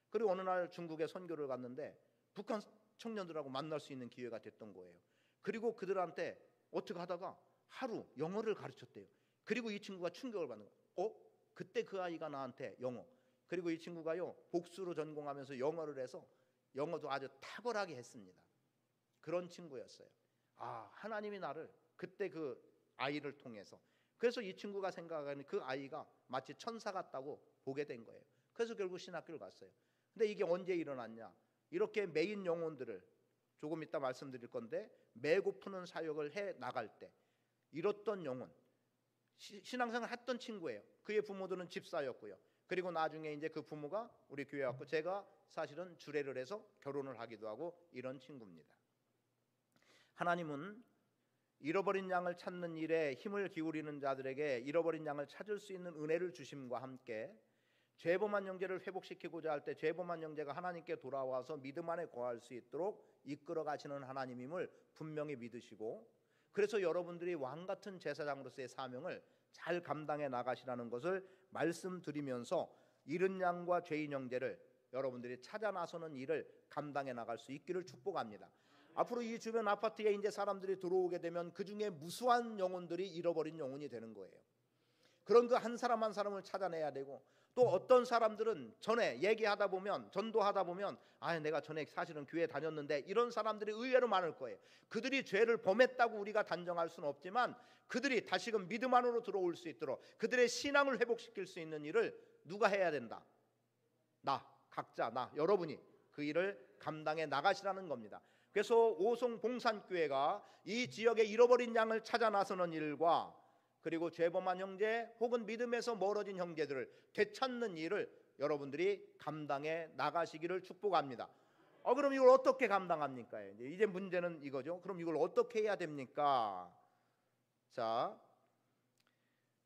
그리고 어느 날 중국에 선교를 갔는데 북한 청년들하고 만날 수 있는 기회가 됐던 거예요. 그리고 그들한테 어떻게 하다가 하루 영어를 가르쳤대요. 그리고 이 친구가 충격을 받는 거예요. 그때 그 아이가 나한테 영어. 그리고 이 친구가요 복수로 전공하면서 영어를 해서 영어도 아주 탁월하게 했습니다. 그런 친구였어요. 하나님이 나를 그때 그 아이를 통해서, 그래서 이 친구가 생각하는 그 아이가 마치 천사 같다고 보게 된 거예요. 그래서 결국 신학교를 갔어요. 근데 이게 언제 일어났냐? 이렇게 메인 영혼들을 조금 이따 말씀드릴 건데 메고 푸는 사역을 해 나갈 때 잃었던 영혼, 신앙생활 했던 친구예요. 그의 부모들은 집사였고요. 그리고 나중에 이제 그 부모가 우리 교회 왔고 제가 사실은 주례를 해서 결혼을 하기도 하고 이런 친구입니다. 하나님은 잃어버린 양을 찾는 일에 힘을 기울이는 자들에게 잃어버린 양을 찾을 수 있는 은혜를 주심과 함께 죄범한 형제를 회복시키고자 할 때 죄범한 형제가 하나님께 돌아와서 믿음 안에 거할 수 있도록 이끌어 가시는 하나님임을 분명히 믿으시고, 그래서 여러분들이 왕같은 제사장으로서의 사명을 잘 감당해 나가시라는 것을 말씀드리면서 잃은 양과 죄인 형제를 여러분들이 찾아 나서는 일을 감당해 나갈 수 있기를 축복합니다. 앞으로 이 주변 아파트에 이제 사람들이 들어오게 되면 그 중에 무수한 영혼들이 잃어버린 영혼이 되는 거예요. 그런 그 한 사람 한 사람을 찾아내야 되고, 또 어떤 사람들은 전에 얘기하다 보면 전도하다 보면 내가 전에 사실은 교회 다녔는데 이런 사람들이 의외로 많을 거예요. 그들이 죄를 범했다고 우리가 단정할 수는 없지만 그들이 다시금 믿음 안으로 들어올 수 있도록 그들의 신앙을 회복시킬 수 있는 일을 누가 해야 된다? 각자 여러분이 그 일을 감당해 나가시라는 겁니다. 그래서 오송 봉산교회가 이 지역의 잃어버린 양을 찾아 나서는 일과 그리고 죄범한 형제 혹은 믿음에서 멀어진 형제들을 되찾는 일을 여러분들이 감당해 나가시기를 축복합니다. 그럼 이걸 어떻게 감당합니까? 이제 문제는 이거죠. 그럼 이걸 어떻게 해야 됩니까? 자,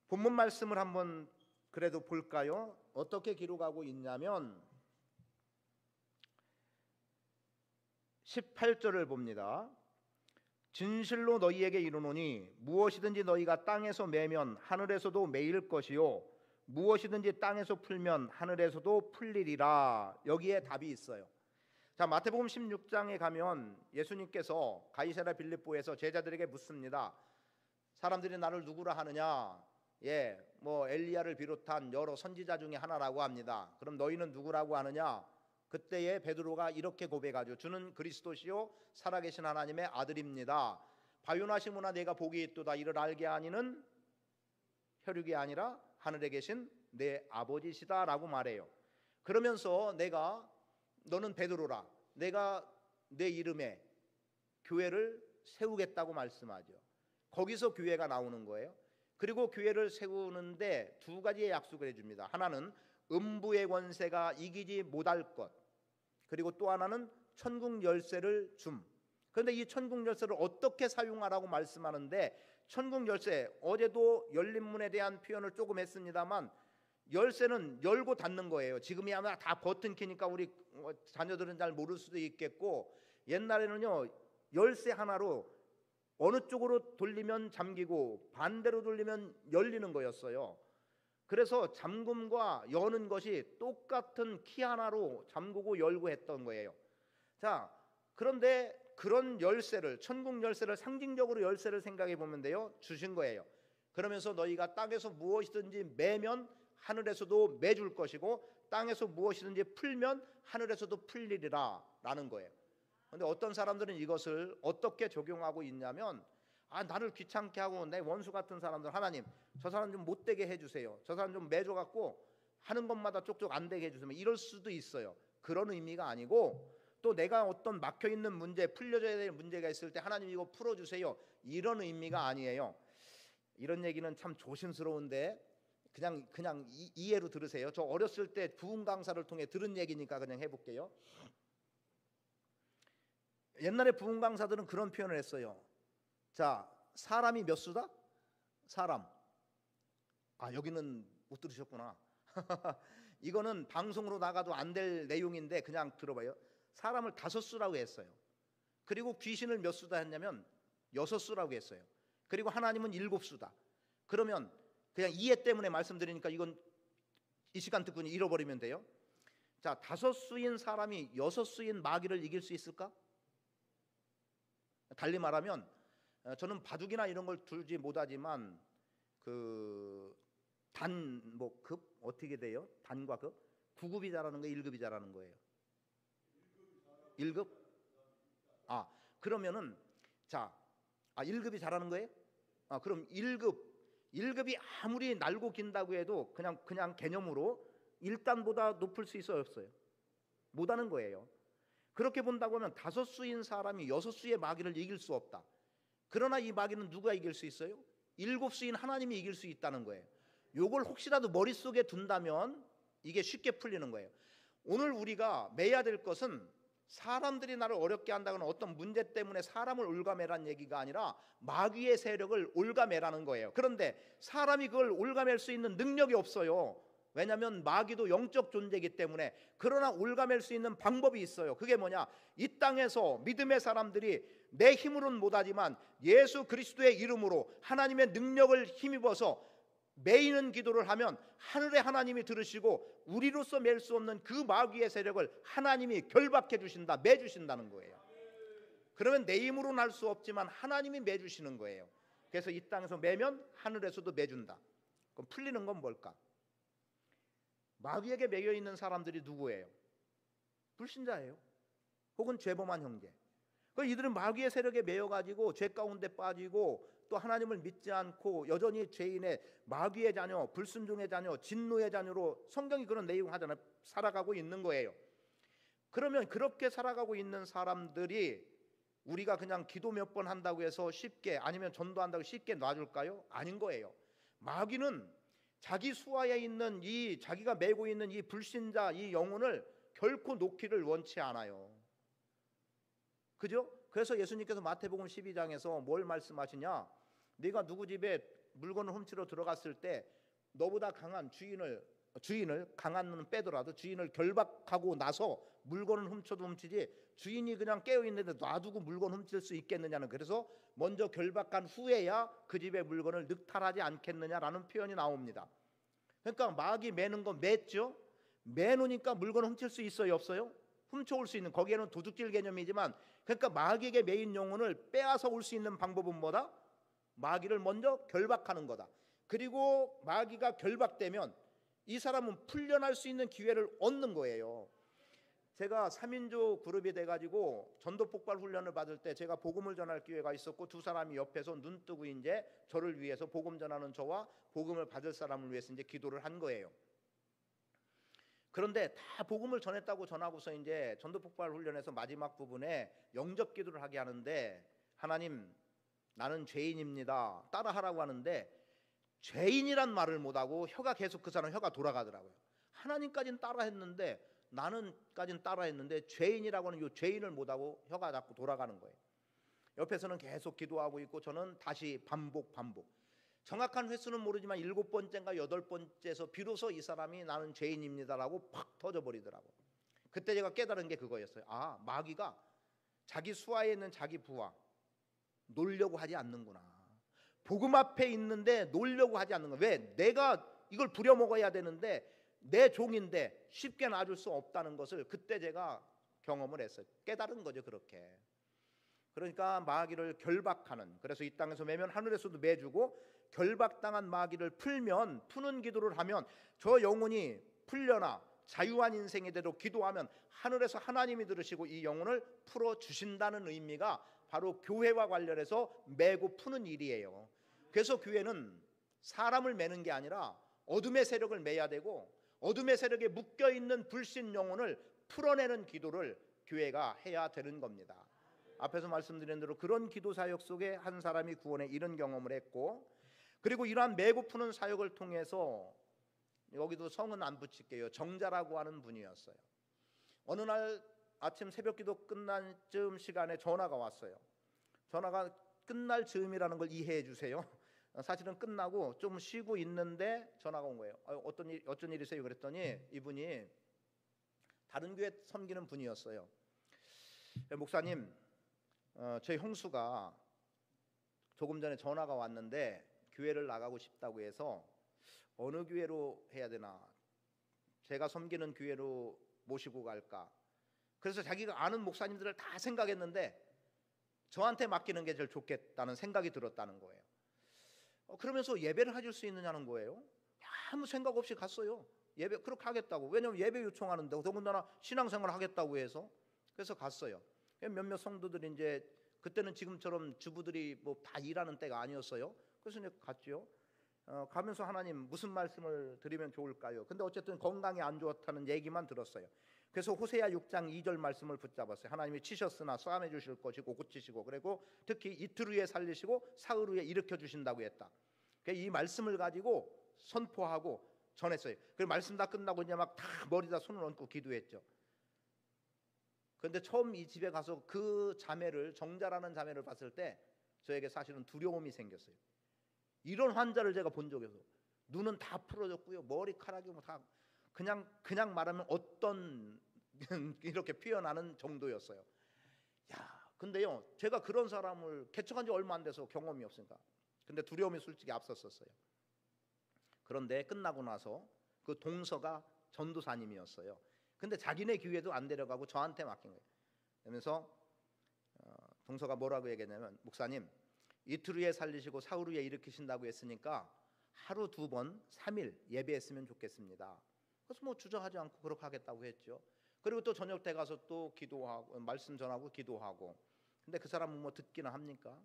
본문 말씀을 한번 그래도 볼까요? 어떻게 기록하고 있냐면 18절을 봅니다. 진실로 너희에게 이르노니 무엇이든지 너희가 땅에서 매면 하늘에서도 매일 것이요 무엇이든지 땅에서 풀면 하늘에서도 풀리리라. 여기에 답이 있어요. 자, 마태복음 16장에 가면 예수님께서 가이사랴 빌립보에서 제자들에게 묻습니다. 사람들이 나를 누구라 하느냐? 엘리야를 비롯한 여러 선지자 중에 하나라고 합니다. 그럼 너희는 누구라고 하느냐? 그때에 베드로가 이렇게 고백하죠. 주는 그리스도시요 살아계신 하나님의 아들입니다. 바요나시므나 내가 복이 있도다. 이를 알게 하니는 혈육이 아니라 하늘에 계신 내 아버지시다라고 말해요. 그러면서 너는 베드로라. 내가 내 이름에 교회를 세우겠다고 말씀하죠. 거기서 교회가 나오는 거예요. 그리고 교회를 세우는데 두 가지의 약속을 해줍니다. 하나는 음부의 권세가 이기지 못할 것, 그리고 또 하나는 천국 열쇠를 줌. 그런데 이 천국 열쇠를 어떻게 사용하라고 말씀하는데, 천국 열쇠, 어제도 열린 문에 대한 표현을 조금 했습니다만 열쇠는 열고 닫는 거예요. 지금이 아마 다 버튼 키니까 우리 자녀들은 잘 모를 수도 있겠고, 옛날에는요 열쇠 하나로 어느 쪽으로 돌리면 잠기고 반대로 돌리면 열리는 거였어요. 그래서 잠금과 여는 것이 똑같은 키 하나로 잠그고 열고 했던 거예요. 자, 그런데 그런 열쇠를, 천국 열쇠를, 상징적으로 열쇠를 생각해 보면 돼요. 주신 거예요. 그러면서 너희가 땅에서 무엇이든지 매면 하늘에서도 매줄 것이고 땅에서 무엇이든지 풀면 하늘에서도 풀리리라 라는 거예요. 그런데 어떤 사람들은 이것을 어떻게 적용하고 있냐면, 나를 귀찮게 하고 내 원수 같은 사람들, 하나님 저 사람 좀 못되게 해주세요. 저 사람 좀 매줘갖고 하는 것마다 쪽쪽 안 되게 해주세요. 이럴 수도 있어요. 그런 의미가 아니고, 또 내가 어떤 막혀있는 문제, 풀려져야 될 문제가 있을 때 하나님 이거 풀어주세요, 이런 의미가 아니에요. 이런 얘기는 참 조심스러운데 그냥 이해로 들으세요. 저 어렸을 때 부흥 강사를 통해 들은 얘기니까 그냥 해볼게요. 옛날에 부흥 강사들은 그런 표현을 했어요. 자, 사람이 몇 수다? 사람. 여기는 못 들으셨구나. 이거는 방송으로 나가도 안 될 내용인데 그냥 들어봐요. 사람을 5수라고 했어요. 그리고 귀신을 몇 수다 했냐면 6수라고 했어요. 그리고 하나님은 7수다. 그러면 그냥 이해 때문에 말씀드리니까 이건 이 시간 듣고 잃어버리면 돼요. 자, 5수인 사람이 6수인 마귀를 이길 수 있을까? 달리 말하면 저는 바둑이나 이런 걸 두지 못하지만 급 어떻게 돼요? 단과 급? 9급이 잘하는 거예요? 1급이 잘하는 거예요? 1급? 그러면은 1급이 잘하는 거예요? 그럼 1급이 아무리 날고 긴다고 해도 그냥 개념으로 1단보다 높을 수 있어요, 없어요? 못하는 거예요. 그렇게 본다고 하면 5수인 사람이 6수의 마귀를 이길 수 없다. 그러나 이 마귀는 누가 이길 수 있어요? 7수인 하나님이 이길 수 있다는 거예요. 요걸 혹시라도 머릿속에 둔다면 이게 쉽게 풀리는 거예요. 오늘 우리가 매야 될 것은 사람들이 나를 어렵게 한다거나 어떤 문제 때문에 사람을 올가매라는 얘기가 아니라 마귀의 세력을 올가매라는 거예요. 그런데 사람이 그걸 올가맬 수 있는 능력이 없어요. 왜냐하면 마귀도 영적 존재이기 때문에. 그러나 올가맬 수 있는 방법이 있어요. 그게 뭐냐? 이 땅에서 믿음의 사람들이 내 힘으로는 못하지만 예수 그리스도의 이름으로 하나님의 능력을 힘입어서 매이는 기도를 하면 하늘의 하나님이 들으시고 우리로서 맬 수 없는 그 마귀의 세력을 하나님이 결박해 주신다, 매주신다는 거예요. 그러면 내 힘으로는 할 수 없지만 하나님이 매주시는 거예요. 그래서 이 땅에서 매면 하늘에서도 매준다. 그럼 풀리는 건 뭘까? 마귀에게 매여 있는 사람들이 누구예요? 불신자예요. 혹은 죄범한 형제. 이들은 마귀의 세력에 매여 가지고 죄 가운데 빠지고 또 하나님을 믿지 않고 여전히 죄인의 마귀의 자녀, 불순종의 자녀, 진노의 자녀로 성경이 그런 내용 하잖아요. 살아가고 있는 거예요. 그러면 그렇게 살아가고 있는 사람들이 우리가 그냥 기도 몇 번 한다고 해서 쉽게, 아니면 전도한다고 쉽게 놔줄까요? 아닌 거예요. 마귀는 자기 수하에 있는 이 자기가 메고 있는 이 불신자, 이 영혼을 결코 놓기를 원치 않아요. 그죠? 그래서 예수님께서 마태복음 12장에서 뭘 말씀하시냐? 네가 누구 집에 물건을 훔치러 들어갔을 때 너보다 강한 주인을 강한 놈은 빼더라도 주인을 결박하고 나서 물건을 훔쳐도 훔치지 주인이 그냥 깨어 있는데 놔두고 물건 훔칠 수 있겠느냐는, 그래서 먼저 결박한 후에야 그 집의 물건을 늑탈하지 않겠느냐라는 표현이 나옵니다. 그러니까 마귀 매는 거 맸죠? 매놓으니까 물건 훔칠 수 있어요, 없어요? 훔쳐올 수 있는, 거기에는 도둑질 개념이지만, 그러니까 마귀에게 매인 영혼을 빼앗아 올 수 있는 방법은 뭐다? 마귀를 먼저 결박하는 거다. 그리고 마귀가 결박되면 이 사람은 풀려날 수 있는 기회를 얻는 거예요. 제가 3인조 그룹이 돼가지고 전도 폭발 훈련을 받을 때 제가 복음을 전할 기회가 있었고 두 사람이 옆에서 눈 뜨고 이제 저를 위해서, 복음 전하는 저와 복음을 받을 사람을 위해서 이제 기도를 한 거예요. 그런데 다 복음을 전했다고 전하고서 이제 전도 폭발 훈련에서 마지막 부분에 영접 기도를 하게 하는데, 하나님 나는 죄인입니다 따라하라고 하는데 죄인이란 말을 못하고 혀가 계속, 그 사람 혀가 돌아가더라고요. 하나님까지는 따라했는데, 나는까지는 따라했는데 죄인이라고 하는 이 죄인을 못하고 혀가 자꾸 돌아가는 거예요. 옆에서는 계속 기도하고 있고 저는 다시 반복. 정확한 횟수는 모르지만 7번째인가 8번째에서 비로소 이 사람이 나는 죄인입니다라고 팍 터져버리더라고. 그때 제가 깨달은 게 그거였어요. 마귀가 자기 수하에 있는 자기 부하 놀려고 하지 않는구나. 복음 앞에 있는데 놀려고 하지 않는 거야. 왜? 내가 이걸 부려먹어야 되는데 내 종인데 쉽게 놔줄 수 없다는 것을 그때 제가 경험을 했어요. 깨달은 거죠. 그렇게. 그러니까 마귀를 결박하는, 그래서 이 땅에서 매면 하늘에서도 매주고, 결박당한 마귀를 푸는 기도를 하면 저 영혼이 풀려나 자유한 인생이 되도록 기도하면 하늘에서 하나님이 들으시고 이 영혼을 풀어주신다는 의미가 바로 교회와 관련해서 매고 푸는 일이에요. 그래서 교회는 사람을 매는 게 아니라 어둠의 세력을 매야 되고, 어둠의 세력에 묶여있는 불신 영혼을 풀어내는 기도를 교회가 해야 되는 겁니다. 앞에서 말씀드린 대로 그런 기도 사역 속에 한 사람이 구원에 이른 경험을 했고, 그리고 이러한 매고 푸는 사역을 통해서, 여기도 성은 안 붙일게요, 정자라고 하는 분이었어요. 어느 날 아침 새벽기도 끝난 즈음 시간에 전화가 왔어요. 전화가 끝날 즈음이라는 걸 이해해 주세요. 사실은 끝나고 좀 쉬고 있는데 전화가 온 거예요. 어떤 일이세요? 그랬더니 이분이 다른 교회 섬기는 분이었어요. 목사님, 저희 형수가 조금 전에 전화가 왔는데 교회를 나가고 싶다고 해서 어느 교회로 해야 되나, 제가 섬기는 교회로 모시고 갈까. 그래서 자기가 아는 목사님들을 다 생각했는데 저한테 맡기는 게 제일 좋겠다는 생각이 들었다는 거예요. 그러면서 예배를 해줄 수 있느냐는 거예요. 아무 생각 없이 갔어요. 예배 그렇게 하겠다고. 왜냐면 예배 요청하는데, 더군다나 신앙생활 하겠다고 해서. 그래서 갔어요. 몇몇 성도들이 이제 그때는 지금처럼 주부들이 뭐 다 일하는 때가 아니었어요. 그래서 이제 갔죠. 가면서 하나님 무슨 말씀을 드리면 좋을까요? 근데 어쨌든 건강이 안 좋다는 얘기만 들었어요. 그래서 호세아 6장 2절 말씀을 붙잡았어요. 하나님이 치셨으나 싸매 주실 것이고 고치시고, 그리고 특히 이틀 후에 살리시고 사흘 후에 일으켜 주신다고 했다. 이 말씀을 가지고 선포하고 전했어요. 그 말씀 다 끝나고 이제 막 다 머리다 손을 얹고 기도했죠. 그런데 처음 이 집에 가서 그 자매를, 정자라는 자매를 봤을 때 저에게 사실은 두려움이 생겼어요. 이런 환자를 제가 본 적이 없어요. 눈은 다 풀어졌고요, 머리카락이 뭐 다 그냥 말하면 어떤 이렇게 표현하는 정도였어요. 야, 근데요, 제가 그런 사람을 개척한 지 얼마 안 돼서 경험이 없으니까. 근데 두려움이 솔직히 앞섰었어요. 그런데 끝나고 나서 그 동서가 전도사님이었어요. 근데 자기네 교회도 안 데려가고 저한테 맡긴 거예요. 그러면서 동서가 뭐라고 얘기했냐면, 목사님, 이틀 후에 살리시고 사흘 후에 일으키신다고 했으니까 하루 2번 3일 예배했으면 좋겠습니다. 그래서 뭐 주저하지 않고 그렇게 하겠다고 했죠. 그리고 또 저녁 때 가서 또 기도하고 말씀 전하고 기도하고. 근데 그 사람은 뭐 듣기나 합니까?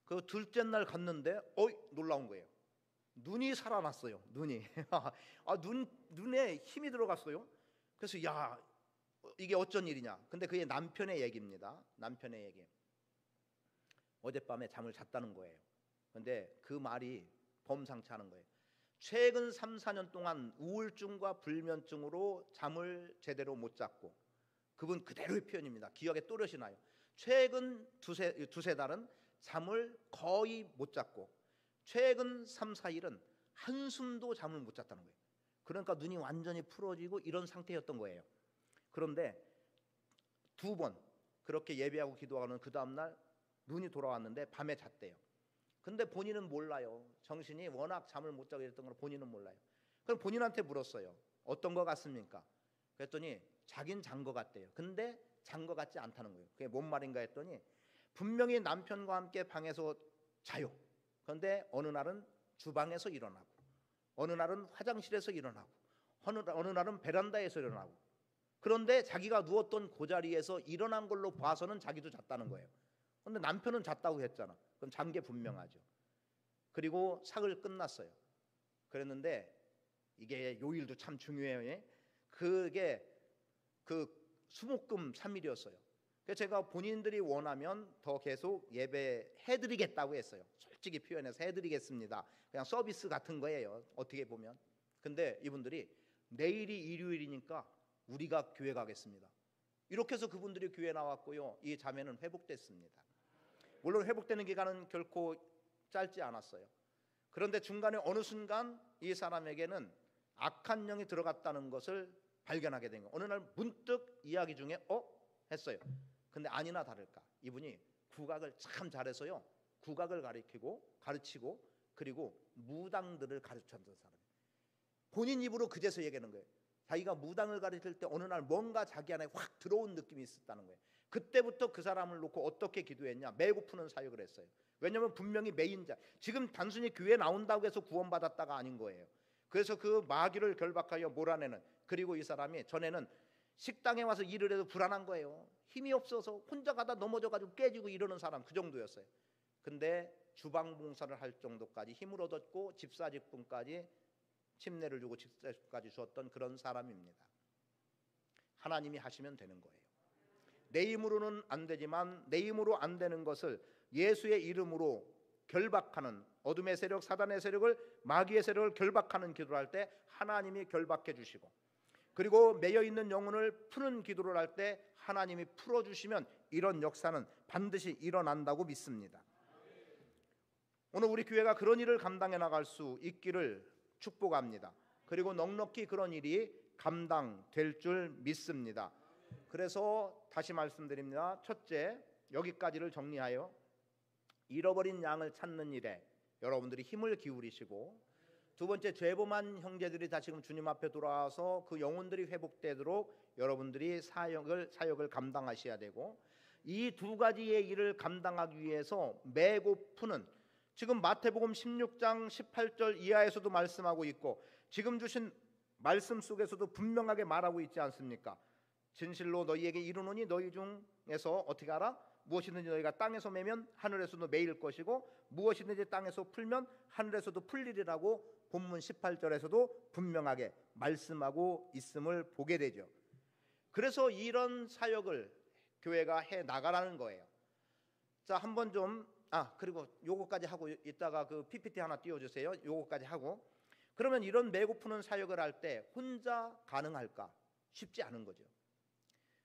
그 둘째 날 갔는데 놀라운 거예요. 눈이 살아났어요. 눈이 눈에 힘이 들어갔어요. 그래서 야, 이게 어쩐 일이냐. 근데 그게 남편의 얘기입니다. 남편의 얘기. 어젯밤에 잠을 잤다는 거예요. 근데 그 말이 범상치 않은 거예요. 최근 3, 4년 동안 우울증과 불면증으로 잠을 제대로 못 잤고, 그분 그대로의 표현입니다. 기억에 또렷이 나요. 최근 두세 달은 잠을 거의 못 잤고, 최근 3, 4일은 한숨도 잠을 못 잤다는 거예요. 그러니까 눈이 완전히 풀어지고 이런 상태였던 거예요. 그런데 2번 그렇게 예배하고 기도하는 그 다음날 눈이 돌아왔는데 밤에 잤대요. 근데 본인은 몰라요. 정신이 워낙 잠을 못 자게 됐던 걸 본인은 몰라요. 그럼 본인한테 물었어요. 어떤 거 같습니까? 그랬더니 자긴 잔 거 같대요. 근데 잔 거 같지 않다는 거예요. 그게 뭔 말인가 했더니 분명히 남편과 함께 방에서 자요. 그런데 어느 날은 주방에서 일어나고, 어느 날은 화장실에서 일어나고, 어느 날은 베란다에서 일어나고. 그런데 자기가 누웠던 그 자리에서 일어난 걸로 봐서는 자기도 잤다는 거예요. 그런데 남편은 잤다고 했잖아. 그럼 잔 게 분명하죠. 그리고 사흘 끝났어요. 그랬는데 이게 요일도 참 중요해요. 그게 그 수목금 3일이었어요. 그래서 제가 본인들이 원하면 더 계속 예배해드리겠다고 했어요. 솔직히 표현해서 해드리겠습니다. 그냥 서비스 같은 거예요, 어떻게 보면. 근데 이분들이 내일이 일요일이니까 우리가 교회 가겠습니다. 이렇게 해서 그분들이 교회 나왔고요, 이 자매는 회복됐습니다. 물론 회복되는 기간은 결코 짧지 않았어요. 그런데 중간에 어느 순간 이 사람에게는 악한 영이 들어갔다는 것을 발견하게 된 거예요. 어느 날 문득 이야기 중에 했어요. 근데 아니나 다를까 이분이 국악을 참 잘해서요, 국악을 가르치고 그리고 무당들을 가르쳤던 사람이에요. 본인 입으로 그제서 얘기하는 거예요. 자기가 무당을 가르칠 때 어느 날 뭔가 자기 안에 확 들어온 느낌이 있었다는 거예요. 그때부터 그 사람을 놓고 어떻게 기도했냐, 매고 푸는 사역을 했어요. 왜냐하면 분명히 매인자, 지금 단순히 교회 나온다고 해서 구원받았다가 아닌 거예요. 그래서 그 마귀를 결박하여 몰아내는, 그리고 이 사람이 전에는 식당에 와서 일을 해도 불안한 거예요. 힘이 없어서 혼자 가다 넘어져가지고 깨지고 이러는 사람, 그 정도였어요. 근데 주방 봉사를 할 정도까지 힘을 얻었고 집사직분까지, 침례를 주고 집사직분까지 주었던 그런 사람입니다. 하나님이 하시면 되는 거예요. 내 힘으로는 안 되지만 내 힘으로 안 되는 것을 예수의 이름으로 결박하는, 어둠의 세력, 사단의 세력을, 마귀의 세력을 결박하는 기도를 할 때 하나님이 결박해 주시고, 그리고 매여 있는 영혼을 푸는 기도를 할 때 하나님이 풀어주시면 이런 역사는 반드시 일어난다고 믿습니다. 오늘 우리 교회가 그런 일을 감당해 나갈 수 있기를 축복합니다. 그리고 넉넉히 그런 일이 감당될 줄 믿습니다. 그래서 다시 말씀드립니다. 첫째, 여기까지를 정리하여 잃어버린 양을 찾는 일에 여러분들이 힘을 기울이시고, 두 번째, 죄범한 형제들이 다시금 주님 앞에 돌아와서 그 영혼들이 회복되도록 여러분들이 사역을 감당하셔야 되고, 이 두 가지의 일을 감당하기 위해서 매고 푸는, 지금 마태복음 16장 18절 이하에서도 말씀하고 있고 지금 주신 말씀 속에서도 분명하게 말하고 있지 않습니까? 진실로 너희에게 이르노니 너희 중에서 어떻게 알아? 무엇이든지 너희가 땅에서 매면 하늘에서도 매일 것이고 무엇이든지 땅에서 풀면 하늘에서도 풀리리라고 본문 18절에서도 분명하게 말씀하고 있음을 보게 되죠. 그래서 이런 사역을 교회가 해 나가라는 거예요. 자, 한번 좀 그리고 요거까지 하고 이따가 그 PPT 하나 띄워주세요. 요거까지 하고, 그러면 이런 매고프는 사역을 할 때 혼자 가능할까? 쉽지 않은 거죠.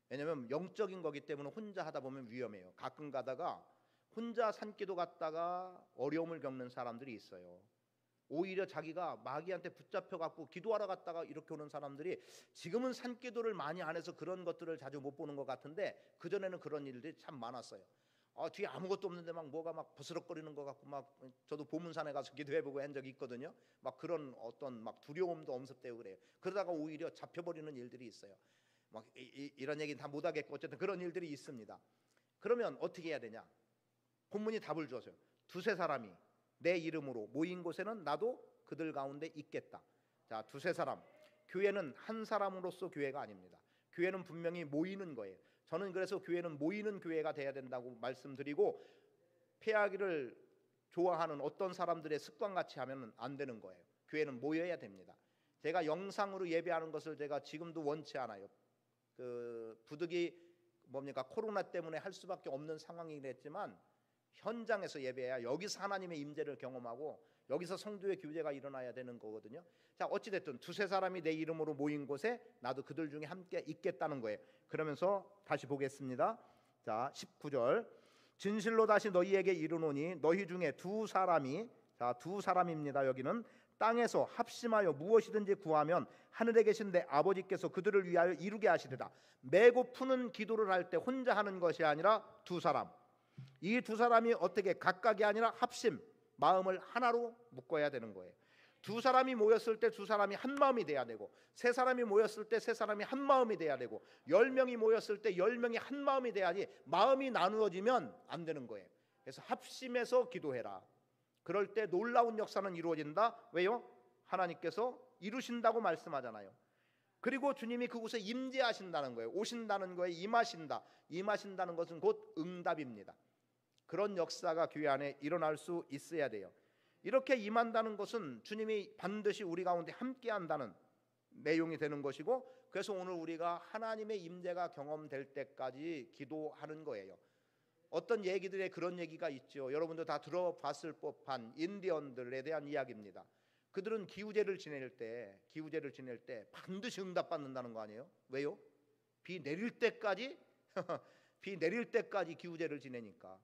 왜냐하면 영적인 거기 때문에 혼자 하다 보면 위험해요. 가끔 가다가 혼자 산기도 갔다가 어려움을 겪는 사람들이 있어요. 오히려 자기가 마귀한테 붙잡혀 갖고 기도하러 갔다가 이렇게 오는 사람들이, 지금은 산기도를 많이 안 해서 그런 것들을 자주 못 보는 것 같은데 그전에는 그런 일들이 참 많았어요. 뒤에 아무것도 없는데 막 뭐가 막 부스럭거리는 것 같고, 막 저도 보문산에 가서 기도해보고 한 적이 있거든요. 막 그런 어떤 막 두려움도 엄습되고 그래요. 그러다가 오히려 잡혀버리는 일들이 있어요. 막 이런 얘기는 다 못하겠고 어쨌든 그런 일들이 있습니다. 그러면 어떻게 해야 되냐? 본문이 답을 주었어요. 두세 사람이 내 이름으로 모인 곳에는 나도 그들 가운데 있겠다. 자, 두세 사람. 교회는 한 사람으로서 교회가 아닙니다. 교회는 분명히 모이는 거예요. 저는 그래서 교회는 모이는 교회가 돼야 된다고 말씀드리고, 패하기를 좋아하는 어떤 사람들의 습관같이 하면 안 되는 거예요. 교회는 모여야 됩니다. 제가 영상으로 예배하는 것을 제가 지금도 원치 않아요. 그 부득이 코로나 때문에 할 수밖에 없는 상황이긴 했지만 현장에서 예배해야 여기서 하나님의 임재를 경험하고 여기서 성도의 교제가 일어나야 되는 거거든요. 자, 어찌됐든 두세 사람이 내 이름으로 모인 곳에 나도 그들 중에 함께 있겠다는 거예요. 그러면서 다시 보겠습니다. 자, 19절. 진실로 다시 너희에게 이르노니 너희 중에 두 사람이, 자, 두 사람입니다. 여기는 땅에서 합심하여 무엇이든지 구하면 하늘에 계신 내 아버지께서 그들을 위하여 이루게 하시리라. 매고 푸는 기도를 할 때 혼자 하는 것이 아니라 두 사람, 이 두 사람이 어떻게 각각이 아니라 합심, 마음을 하나로 묶어야 되는 거예요. 두 사람이 모였을 때 두 사람이 한 마음이 돼야 되고, 세 사람이 모였을 때 세 사람이 한 마음이 돼야 되고, 10명이 모였을 때 10명이 한 마음이 돼야지 마음이 나누어지면 안 되는 거예요. 그래서 합심해서 기도해라. 그럴 때 놀라운 역사는 이루어진다. 왜요? 하나님께서 이루신다고 말씀하잖아요. 그리고 주님이 그곳에 임재하신다는 거예요. 오신다는 거예요. 임하신다. 임하신다는 것은 곧 응답입니다. 그런 역사가 교회 안에 일어날 수 있어야 돼요. 이렇게 임한다는 것은 주님이 반드시 우리 가운데 함께 한다는 내용이 되는 것이고, 그래서 오늘 우리가 하나님의 임재가 경험될 때까지 기도하는 거예요. 어떤 얘기들에 그런 얘기가 있죠. 여러분도 다 들어봤을 법한 인디언들에 대한 이야기입니다. 그들은 기우제를 지낼 때 반드시 응답받는다는 거 아니에요? 왜요? 비 내릴 때까지 비 내릴 때까지 기우제를 지내니까.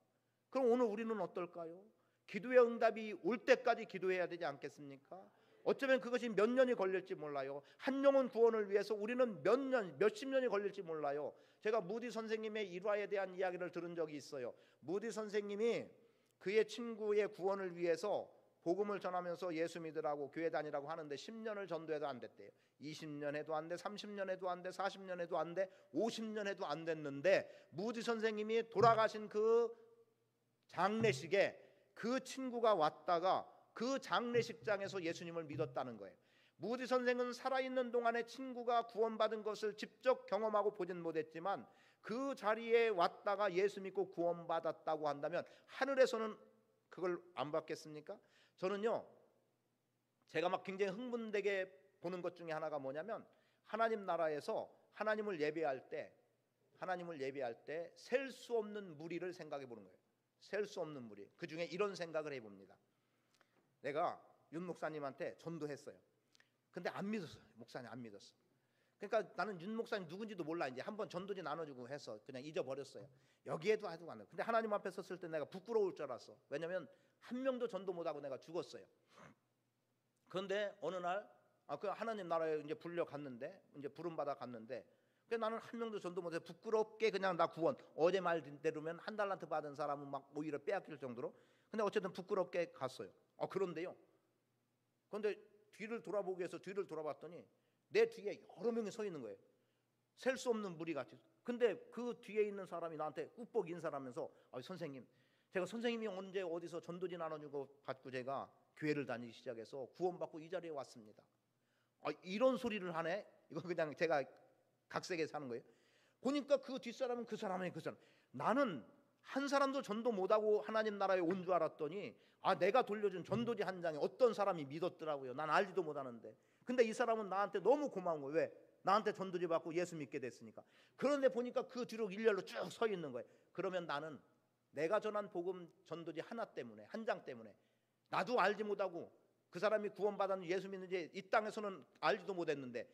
그럼 오늘 우리는 어떨까요? 기도의 응답이 올 때까지 기도해야 되지 않겠습니까? 어쩌면 그것이 몇 년이 걸릴지 몰라요. 한 영혼 구원을 위해서 우리는 몇 년, 몇십 년이 걸릴지 몰라요. 제가 무디 선생님의 일화에 대한 이야기를 들은 적이 있어요. 무디 선생님이 그의 친구의 구원을 위해서 복음을 전하면서 예수 믿으라고 교회 다니라고 하는데 10년을 전도해도 안 됐대요. 20년 해도 안 돼, 30년 해도 안 돼, 40년 해도 안 돼, 50년 해도 안 됐는데 무디 선생님이 돌아가신 그 장례식에 그 친구가 왔다가 그 장례식장에서 예수님을 믿었다는 거예요. 무디 선생은 살아있는 동안에 친구가 구원받은 것을 직접 경험하고 보진 못했지만 그 자리에 왔다가 예수 믿고 구원받았다고 한다면 하늘에서는 그걸 안 받겠습니까? 저는요, 제가 막 굉장히 흥분되게 보는 것 중에 하나가 뭐냐면, 하나님 나라에서 하나님을 예배할 때 셀 수 없는 무리를 생각해 보는 거예요. 셀 수 없는 무리. 그 중에 이런 생각을 해봅니다. 내가 윤 목사님한테 전도했어요. 근데 안 믿었어요. 목사님 안 믿었어. 그러니까 나는 윤 목사님 누군지도 몰라. 이제 한번 전도지 나눠주고 해서 그냥 잊어버렸어요. 여기에도 아주 안 돼. 근데 하나님 앞에 섰을 때 내가 부끄러울 줄 알았어. 왜냐하면 한 명도 전도 못하고 내가 죽었어요. 그런데 어느 날 그 하나님 나라에 이제 불려 갔는데, 이제 부름 받아 갔는데, 그 나는 한 명도 전도 못해 부끄럽게 그냥 나 구원, 어제 말대로면 한 달란트 받은 사람은 막 오히려 빼앗길 정도로. 근데 어쨌든 부끄럽게 갔어요. 그런데요. 그런데 뒤를 돌아보기 위해서 뒤를 돌아봤더니 내 뒤에 여러 명이 서 있는 거예요. 셀 수 없는 무리 같이. 근데 그 뒤에 있는 사람이 나한테 꾹뻑 인사하면서 선생님, 제가 선생님이 언제 어디서 전도지 나눠주고 받고 제가 교회를 다니기 시작해서 구원받고 이 자리에 왔습니다. 이런 소리를 하네. 이거 그냥 제가 각색에 사는 거예요. 보니까 그 뒷사람은 그 사람이 그 사람. 나는 한 사람도 전도 못하고 하나님 나라에 온 줄 알았더니 내가 돌려준 전도지 한 장에 어떤 사람이 믿었더라고요. 난 알지도 못하는데. 근데 이 사람은 나한테 너무 고마운 거예요. 왜? 나한테 전도지 받고 예수 믿게 됐으니까. 그런데 보니까 그 뒤로 일렬로 쭉 서 있는 거예요. 그러면 나는 내가 전한 복음 전도지 하나 때문에, 한 장 때문에 나도 알지 못하고 그 사람이 구원받았는지 예수 믿는지 이 땅에서는 알지도 못했는데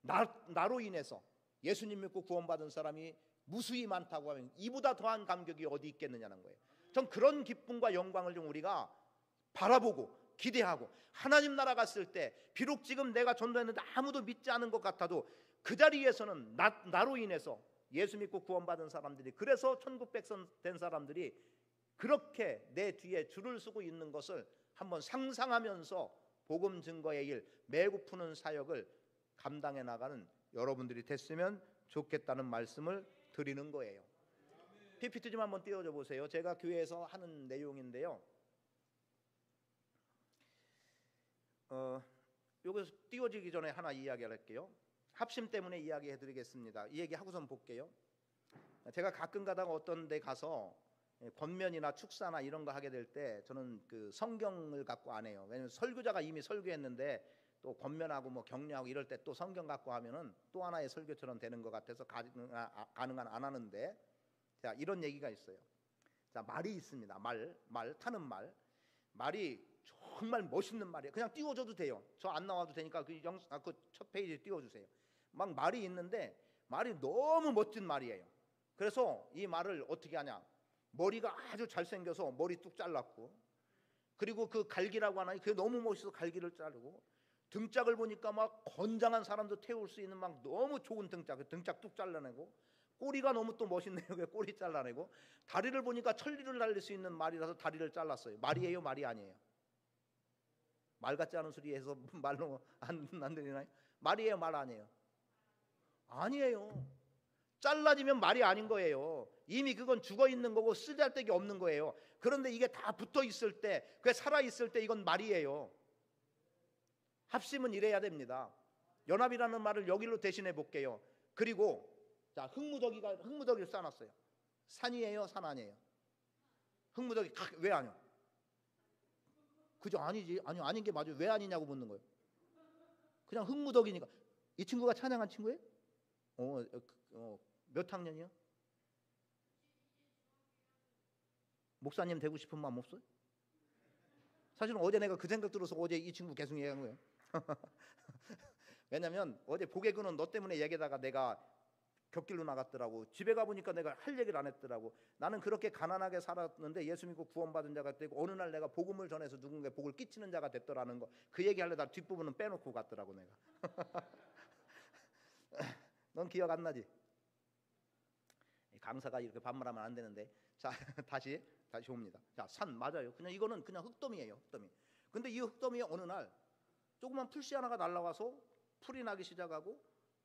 나로 인해서 예수님 믿고 구원받은 사람이 무수히 많다고 하면 이보다 더한 감격이 어디 있겠느냐는 거예요. 전 그런 기쁨과 영광을 좀 우리가 바라보고 기대하고, 하나님 나라 갔을 때 비록 지금 내가 전도했는데 아무도 믿지 않은 것 같아도 그 자리에서는 나로 인해서 예수 믿고 구원받은 사람들이, 그래서 천국 백성 된 사람들이 그렇게 내 뒤에 줄을 서고 있는 것을 한번 상상하면서 복음 증거의 일, 매고 푸는 사역을 감당해 나가는 여러분들이 됐으면 좋겠다는 말씀을 드리는 거예요. PPT 좀 한번 띄워줘 보세요. 제가 교회에서 하는 내용인데요. 여기서 띄워지기 전에 하나 이야기를 할게요. 합심 때문에 이야기해 드리겠습니다. 이 얘기 하고선 볼게요. 제가 가끔 가다가 어떤 데 가서 권면이나 축사나 이런 거 하게 될 때 저는 그 성경을 갖고 안 해요. 왜냐하면 설교자가 이미 설교했는데 또 권면하고 뭐 격려하고 이럴 때 또 성경 갖고 하면은 또 하나의 설교처럼 되는 것 같아서 가능한 안 하는데, 자, 이런 얘기가 있어요. 자, 말이 있습니다. 말 타는 말이 정말 멋있는 말이에요. 그냥 띄워줘도 돼요. 저 안 나와도 되니까 그 첫 페이지 띄워주세요. 막 말이 있는데 말이 너무 멋진 말이에요. 그래서 이 말을 어떻게 하냐? 머리가 아주 잘생겨서 머리 뚝 잘랐고, 그리고 그 갈기라고 하나요? 그게 너무 멋있어서 갈기를 자르고, 등짝을 보니까 막 건장한 사람도 태울 수 있는 막 너무 좋은 등짝 뚝 잘라내고, 꼬리가 너무 또 멋있네요. 꼬리 잘라내고, 다리를 보니까 천리를 날릴 수 있는 말이라서 다리를 잘랐어요. 말이에요, 말이 아니에요? 말 같지 않은 소리 해서 말로 안 들리나요? 말이에요, 말 아니에요? 아니에요. 잘라지면 말이 아닌 거예요. 이미 그건 죽어 있는 거고 쓰잘데기 없는 거예요. 그런데 이게 다 붙어 있을 때, 그게 살아 있을 때 이건 말이에요. 합심은 이래야 됩니다. 연합이라는 말을 여기로 대신해 볼게요. 그리고 자, 흙무더기를 쌓아놨어요. 산이에요, 산 아니에요? 흙무더기 왜 아니요? 그죠? 아니지. 아닌 게 맞아요. 왜 아니냐고 묻는 거예요. 그냥 흙무더기니까. 이 친구가 찬양한 친구예요? 몇 학년이요? 목사님 되고 싶은 마음 없어요? 사실은 어제 내가 그 생각 들어서 어제 이 친구 계속 얘기한 거예요. 왜냐면 어제 보개그는 너 때문에 얘기하다가 내가 곁길로 나갔더라고. 집에 가보니까 내가 할 얘기를 안 했더라고. 나는 그렇게 가난하게 살았는데 예수 믿고 구원받은 자가 되고, 어느 날 내가 복음을 전해서 누군가에 복을 끼치는 자가 됐더라는 거, 그 얘기하려다 뒷부분은 빼놓고 갔더라고 내가. 넌 기억 안 나지? 강사가 이렇게 반말하면 안 되는데. 자, 다시 옵니다. 자, 산 맞아요. 그냥 이거는 그냥 흙더미예요, 흙더미. 근데 이 흙더미에 어느 날 조그만 풀씨 하나가 날라와서 풀이 나기 시작하고,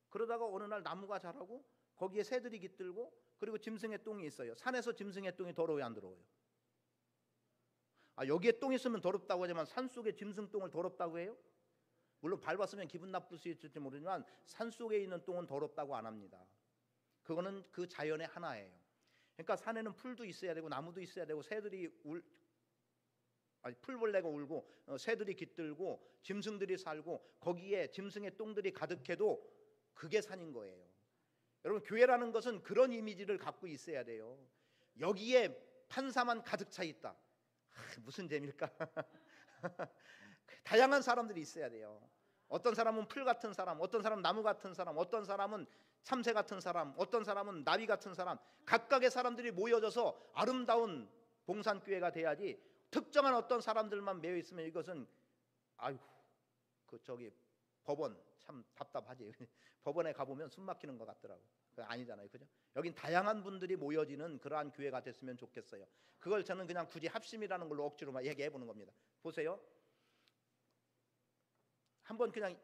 그러다가 어느 날 나무가 자라고 거기에 새들이 깃들고, 그리고 짐승의 똥이 있어요. 산에서 짐승의 똥이 더러워요, 안 더러워요? 여기에 똥 있으면 더럽다고 하지만 산속에 짐승 똥을 더럽다고 해요? 물론 밟았으면 기분 나쁠 수 있을지 모르지만 산속에 있는 똥은 더럽다고 안 합니다. 그거는 그 자연의 하나예요. 그러니까 산에는 풀도 있어야 되고 나무도 있어야 되고, 새들이 풀벌레가 울고 새들이 깃들고 짐승들이 살고 거기에 짐승의 똥들이 가득해도 그게 산인 거예요. 여러분, 교회라는 것은 그런 이미지를 갖고 있어야 돼요. 여기에 판사만 가득 차 있다. 무슨 재미일까? 다양한 사람들이 있어야 돼요. 어떤 사람은 풀 같은 사람, 어떤 사람은 나무 같은 사람, 어떤 사람은 참새 같은 사람, 어떤 사람은 나비 같은 사람, 각각의 사람들이 모여져서 아름다운 봉산교회가 돼야지 특정한 어떤 사람들만 매여 있으면 이것은 아이고 법원 참 답답하지. 법원에 가보면 숨 막히는 것 같더라고. 아니잖아요, 그죠? 여긴 다양한 분들이 모여지는 그러한 교회가 됐으면 좋겠어요. 그걸 저는 그냥 굳이 합심이라는 걸로 억지로 막 얘기해 보는 겁니다. 보세요. 한번 그냥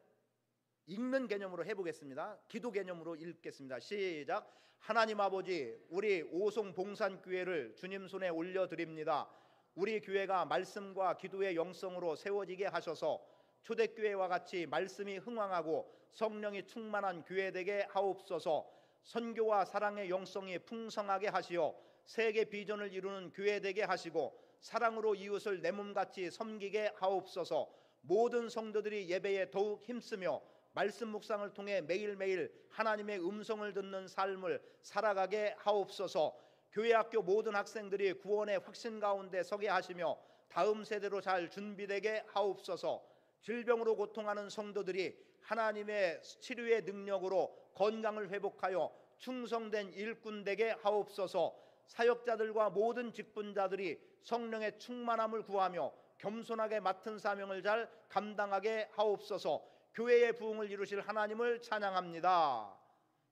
읽는 개념으로 해보겠습니다. 기도 개념으로 읽겠습니다. 시작. 하나님 아버지, 우리 오송 봉산교회를 주님 손에 올려드립니다. 우리 교회가 말씀과 기도의 영성으로 세워지게 하셔서 초대교회와 같이 말씀이 흥왕하고 성령이 충만한 교회 되게 하옵소서. 선교와 사랑의 영성이 풍성하게 하시어 세계 비전을 이루는 교회 되게 하시고 사랑으로 이웃을 내 몸같이 섬기게 하옵소서. 모든 성도들이 예배에 더욱 힘쓰며 말씀 묵상을 통해 매일매일 하나님의 음성을 듣는 삶을 살아가게 하옵소서. 교회 학교 모든 학생들이 구원의 확신 가운데 서게 하시며 다음 세대로 잘 준비되게 하옵소서. 질병으로 고통하는 성도들이 하나님의 치료의 능력으로 건강을 회복하여 충성된 일꾼 되게 하옵소서. 사역자들과 모든 직분자들이 성령의 충만함을 구하며 겸손하게 맡은 사명을 잘 감당하게 하옵소서. 교회의 부흥을 이루실 하나님을 찬양합니다.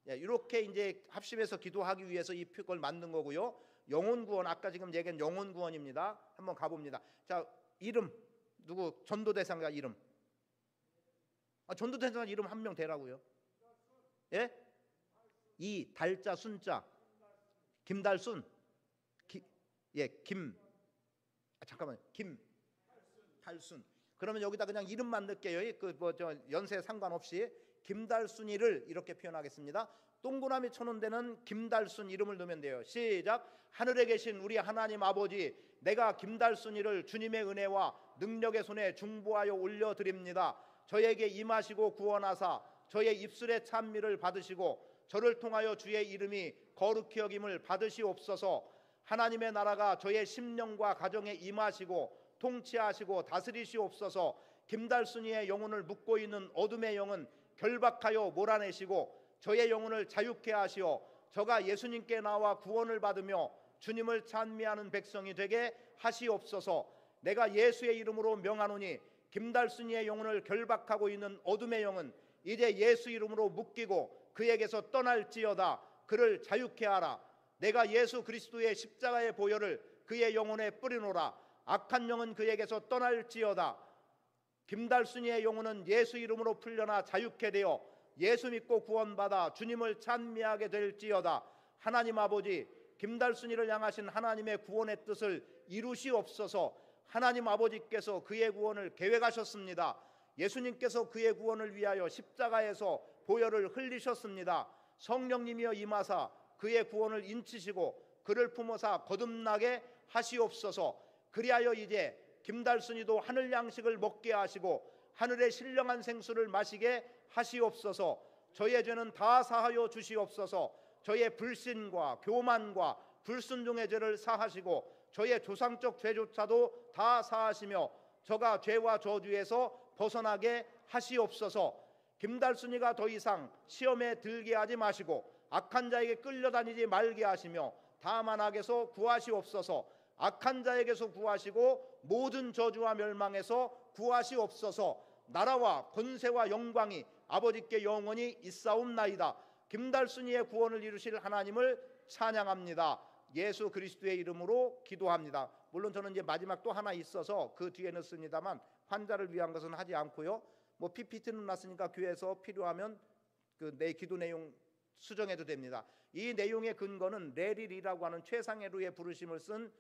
이렇게 이제 합심해서 기도하기 위해서 이 표를 만든 거고요. 영혼 구원, 아까 지금 얘기한 영혼 구원입니다. 한번 가봅니다. 자, 이름 누구 전도 대상자 이름? 전도 대상자 이름 한 명 대라고요. 예? 이 달자 순자 김달순. 잠깐만 김달순. 그러면 여기다 그냥 이름만 넣을게요. 연세 상관없이 김달순이를 이렇게 표현하겠습니다. 동그라미 쳐놓은 데는 김달순 이름을 넣으면 돼요. 시작. 하늘에 계신 우리 하나님 아버지, 내가 김달순이를 주님의 은혜와 능력의 손에 중보하여 올려드립니다. 저에게 임하시고 구원하사 저의 입술의 찬미를 받으시고 저를 통하여 주의 이름이 거룩히 여김을 받으시옵소서. 하나님의 나라가 저의 심령과 가정에 임하시고 통치하시고 다스리시옵소서. 김달순이의 영혼을 묶고 있는 어둠의 영은 결박하여 몰아내시고 저의 영혼을 자유케 하시어 저가 예수님께 나와 구원을 받으며 주님을 찬미하는 백성이 되게 하시옵소서. 내가 예수의 이름으로 명하노니 김달순이의 영혼을 결박하고 있는 어둠의 영은 이제 예수 이름으로 묶이고 그에게서 떠날지어다. 그를 자유케 하라. 내가 예수 그리스도의 십자가의 보혈을 그의 영혼에 뿌리노라. 악한 영은 그에게서 떠날지어다. 김달순이의 영혼은 예수 이름으로 풀려나 자유케 되어 예수 믿고 구원받아 주님을 찬미하게 될지어다. 하나님 아버지, 김달순이를 향하신 하나님의 구원의 뜻을 이루시옵소서. 하나님 아버지께서 그의 구원을 계획하셨습니다. 예수님께서 그의 구원을 위하여 십자가에서 보혈을 흘리셨습니다. 성령님이여 임하사 그의 구원을 인치시고 그를 품어사 거듭나게 하시옵소서. 그리하여 이제 김달순이도 하늘 양식을 먹게 하시고 하늘의 신령한 생수를 마시게 하시옵소서. 저의 죄는 다 사하여 주시옵소서. 저의 불신과 교만과 불순종의 죄를 사하시고 저의 조상적 죄조차도 다 사하시며 저가 죄와 저주에서 벗어나게 하시옵소서. 김달순이가 더 이상 시험에 들게 하지 마시고 악한 자에게 끌려다니지 말게 하시며 다만 악에서 구하시옵소서. 악한 자에게서 구하시고 모든 저주와 멸망에서 구하시옵소서. 나라와 권세와 영광이 아버지께 영원히 있사옵나이다. 김달순이의 구원을 이루실 하나님을 찬양합니다. 예수 그리스도의 이름으로 기도합니다. 물론 저는 이제 마지막 또 하나 있어서 그 뒤에 넣습니다만 환자를 위한 것은 하지 않고요. PPT는 났으니까 교회에서 필요하면 내 기도 내용 수정해도 됩니다. 이 내용의 근거는 레릴이라고 하는 최상회루의 부르심을 쓴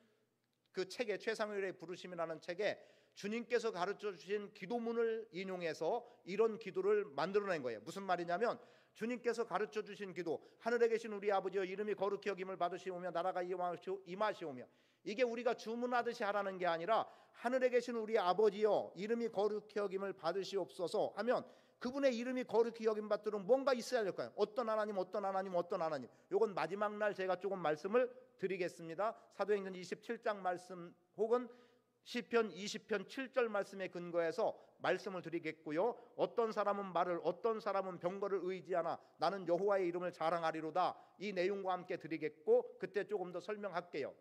그 책에, 최상회루의 부르심이라는 책에 주님께서 가르쳐 주신 기도문을 인용해서 이런 기도를 만들어낸 거예요. 무슨 말이냐면 주님께서 가르쳐 주신 기도, 하늘에 계신 우리 아버지여 이름이 거룩히 여김을 받으시오며 나라가 임하시오며, 이게 우리가 주문하듯이 하라는 게 아니라 하늘에 계신 우리 아버지여 이름이 거룩히 여김을 받으시옵소서 하면 그분의 이름이 거룩히 여김 받도록 뭔가 있어야 될 거예요. 어떤 하나님, 어떤 하나님, 어떤 하나님. 요건 마지막 날 제가 조금 말씀을 드리겠습니다. 사도행전 27장 말씀 혹은 시편 20편 7절 말씀에 근거해서 말씀을 드리겠고요. 어떤 사람은 말을, 어떤 사람은 병거를 의지하나 나는 여호와의 이름을 자랑하리로다. 이 내용과 함께 드리겠고 그때 조금 더 설명할게요.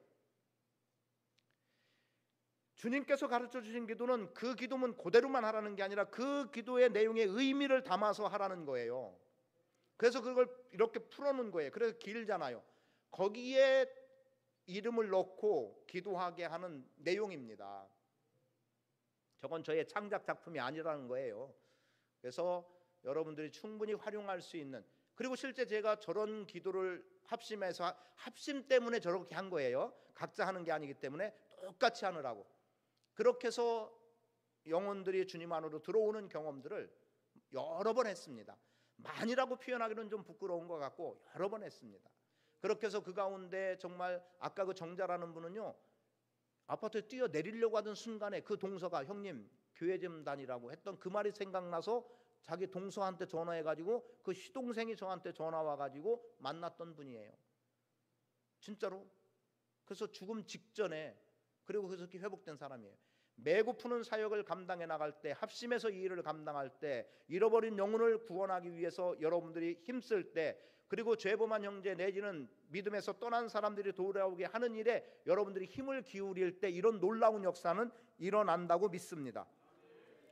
주님께서 가르쳐 주신 기도는 그 기도문 그대로만 하라는 게 아니라 그 기도의 내용의 의미를 담아서 하라는 거예요. 그래서 그걸 이렇게 풀어놓은 거예요. 그래서 길잖아요. 거기에 이름을 넣고 기도하게 하는 내용입니다. 저건 저의 창작 작품이 아니라는 거예요. 그래서 여러분들이 충분히 활용할 수 있는, 그리고 실제 제가 저런 기도를 합심해서 합심 때문에 저렇게 한 거예요. 각자 하는 게 아니기 때문에 똑같이 하느라고. 그렇게 해서 영혼들이 주님 안으로 들어오는 경험들을 여러 번 했습니다. 많이라고 표현하기는 좀 부끄러운 것 같고 여러 번 했습니다. 그렇게 해서 그 가운데 정말 아까 그 정자라는 분은요, 아파트에 뛰어내리려고 하던 순간에 그 동서가 형님 교회 좀 다니라고 했던 그 말이 생각나서 자기 동서한테 전화해가지고 그 시동생이 저한테 전화 와가지고 만났던 분이에요. 진짜로. 그래서 죽음 직전에, 그리고 그렇게 회복된 사람이에요. 메고 푸는 사역을 감당해 나갈 때, 합심해서 이 일을 감당할 때, 잃어버린 영혼을 구원하기 위해서 여러분들이 힘쓸 때, 그리고 죄범한 형제 내지는 믿음에서 떠난 사람들이 돌아오게 하는 일에 여러분들이 힘을 기울일 때 이런 놀라운 역사는 일어난다고 믿습니다.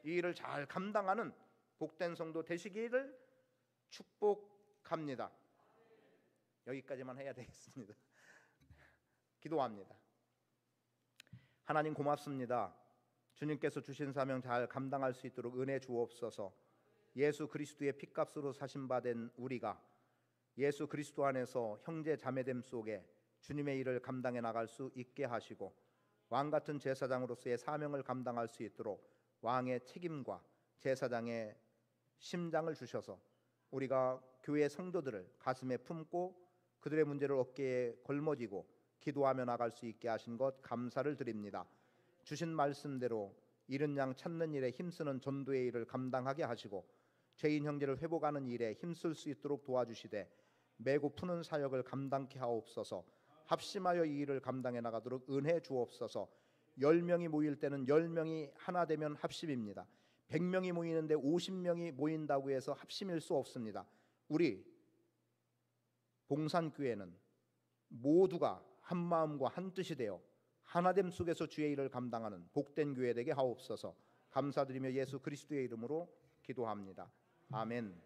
이 일을 잘 감당하는 복된 성도 되시기를 축복합니다. 여기까지만 해야 되겠습니다. 기도합니다. 하나님 고맙습니다. 주님께서 주신 사명 잘 감당할 수 있도록 은혜 주옵소서. 예수 그리스도의 핏값으로 사신 바 된 우리가 예수 그리스도 안에서 형제 자매됨 속에 주님의 일을 감당해 나갈 수 있게 하시고 왕같은 제사장으로서의 사명을 감당할 수 있도록 왕의 책임과 제사장의 심장을 주셔서 우리가 교회 성도들을 가슴에 품고 그들의 문제를 어깨에 걸머쥐고 기도하며 나갈 수 있게 하신 것 감사를 드립니다. 주신 말씀대로 잃은 양 찾는 일에 힘쓰는 전도의 일을 감당하게 하시고 죄인 형제를 회복하는 일에 힘쓸 수 있도록 도와주시되 메고 푸는 사역을 감당케 하옵소서. 합심하여 이 일을 감당해 나가도록 은혜 주옵소서. 10명이 모일 때는 10명이 하나 되면 합심입니다. 100명이 모이는데 50명이 모인다고 해서 합심일 수 없습니다. 우리 봉산교회는 모두가 한 마음과 한 뜻이 되어 하나됨 속에서 주의 일을 감당하는 복된 교회 되게 하옵소서. 감사드리며 예수 그리스도의 이름으로 기도합니다. 아멘.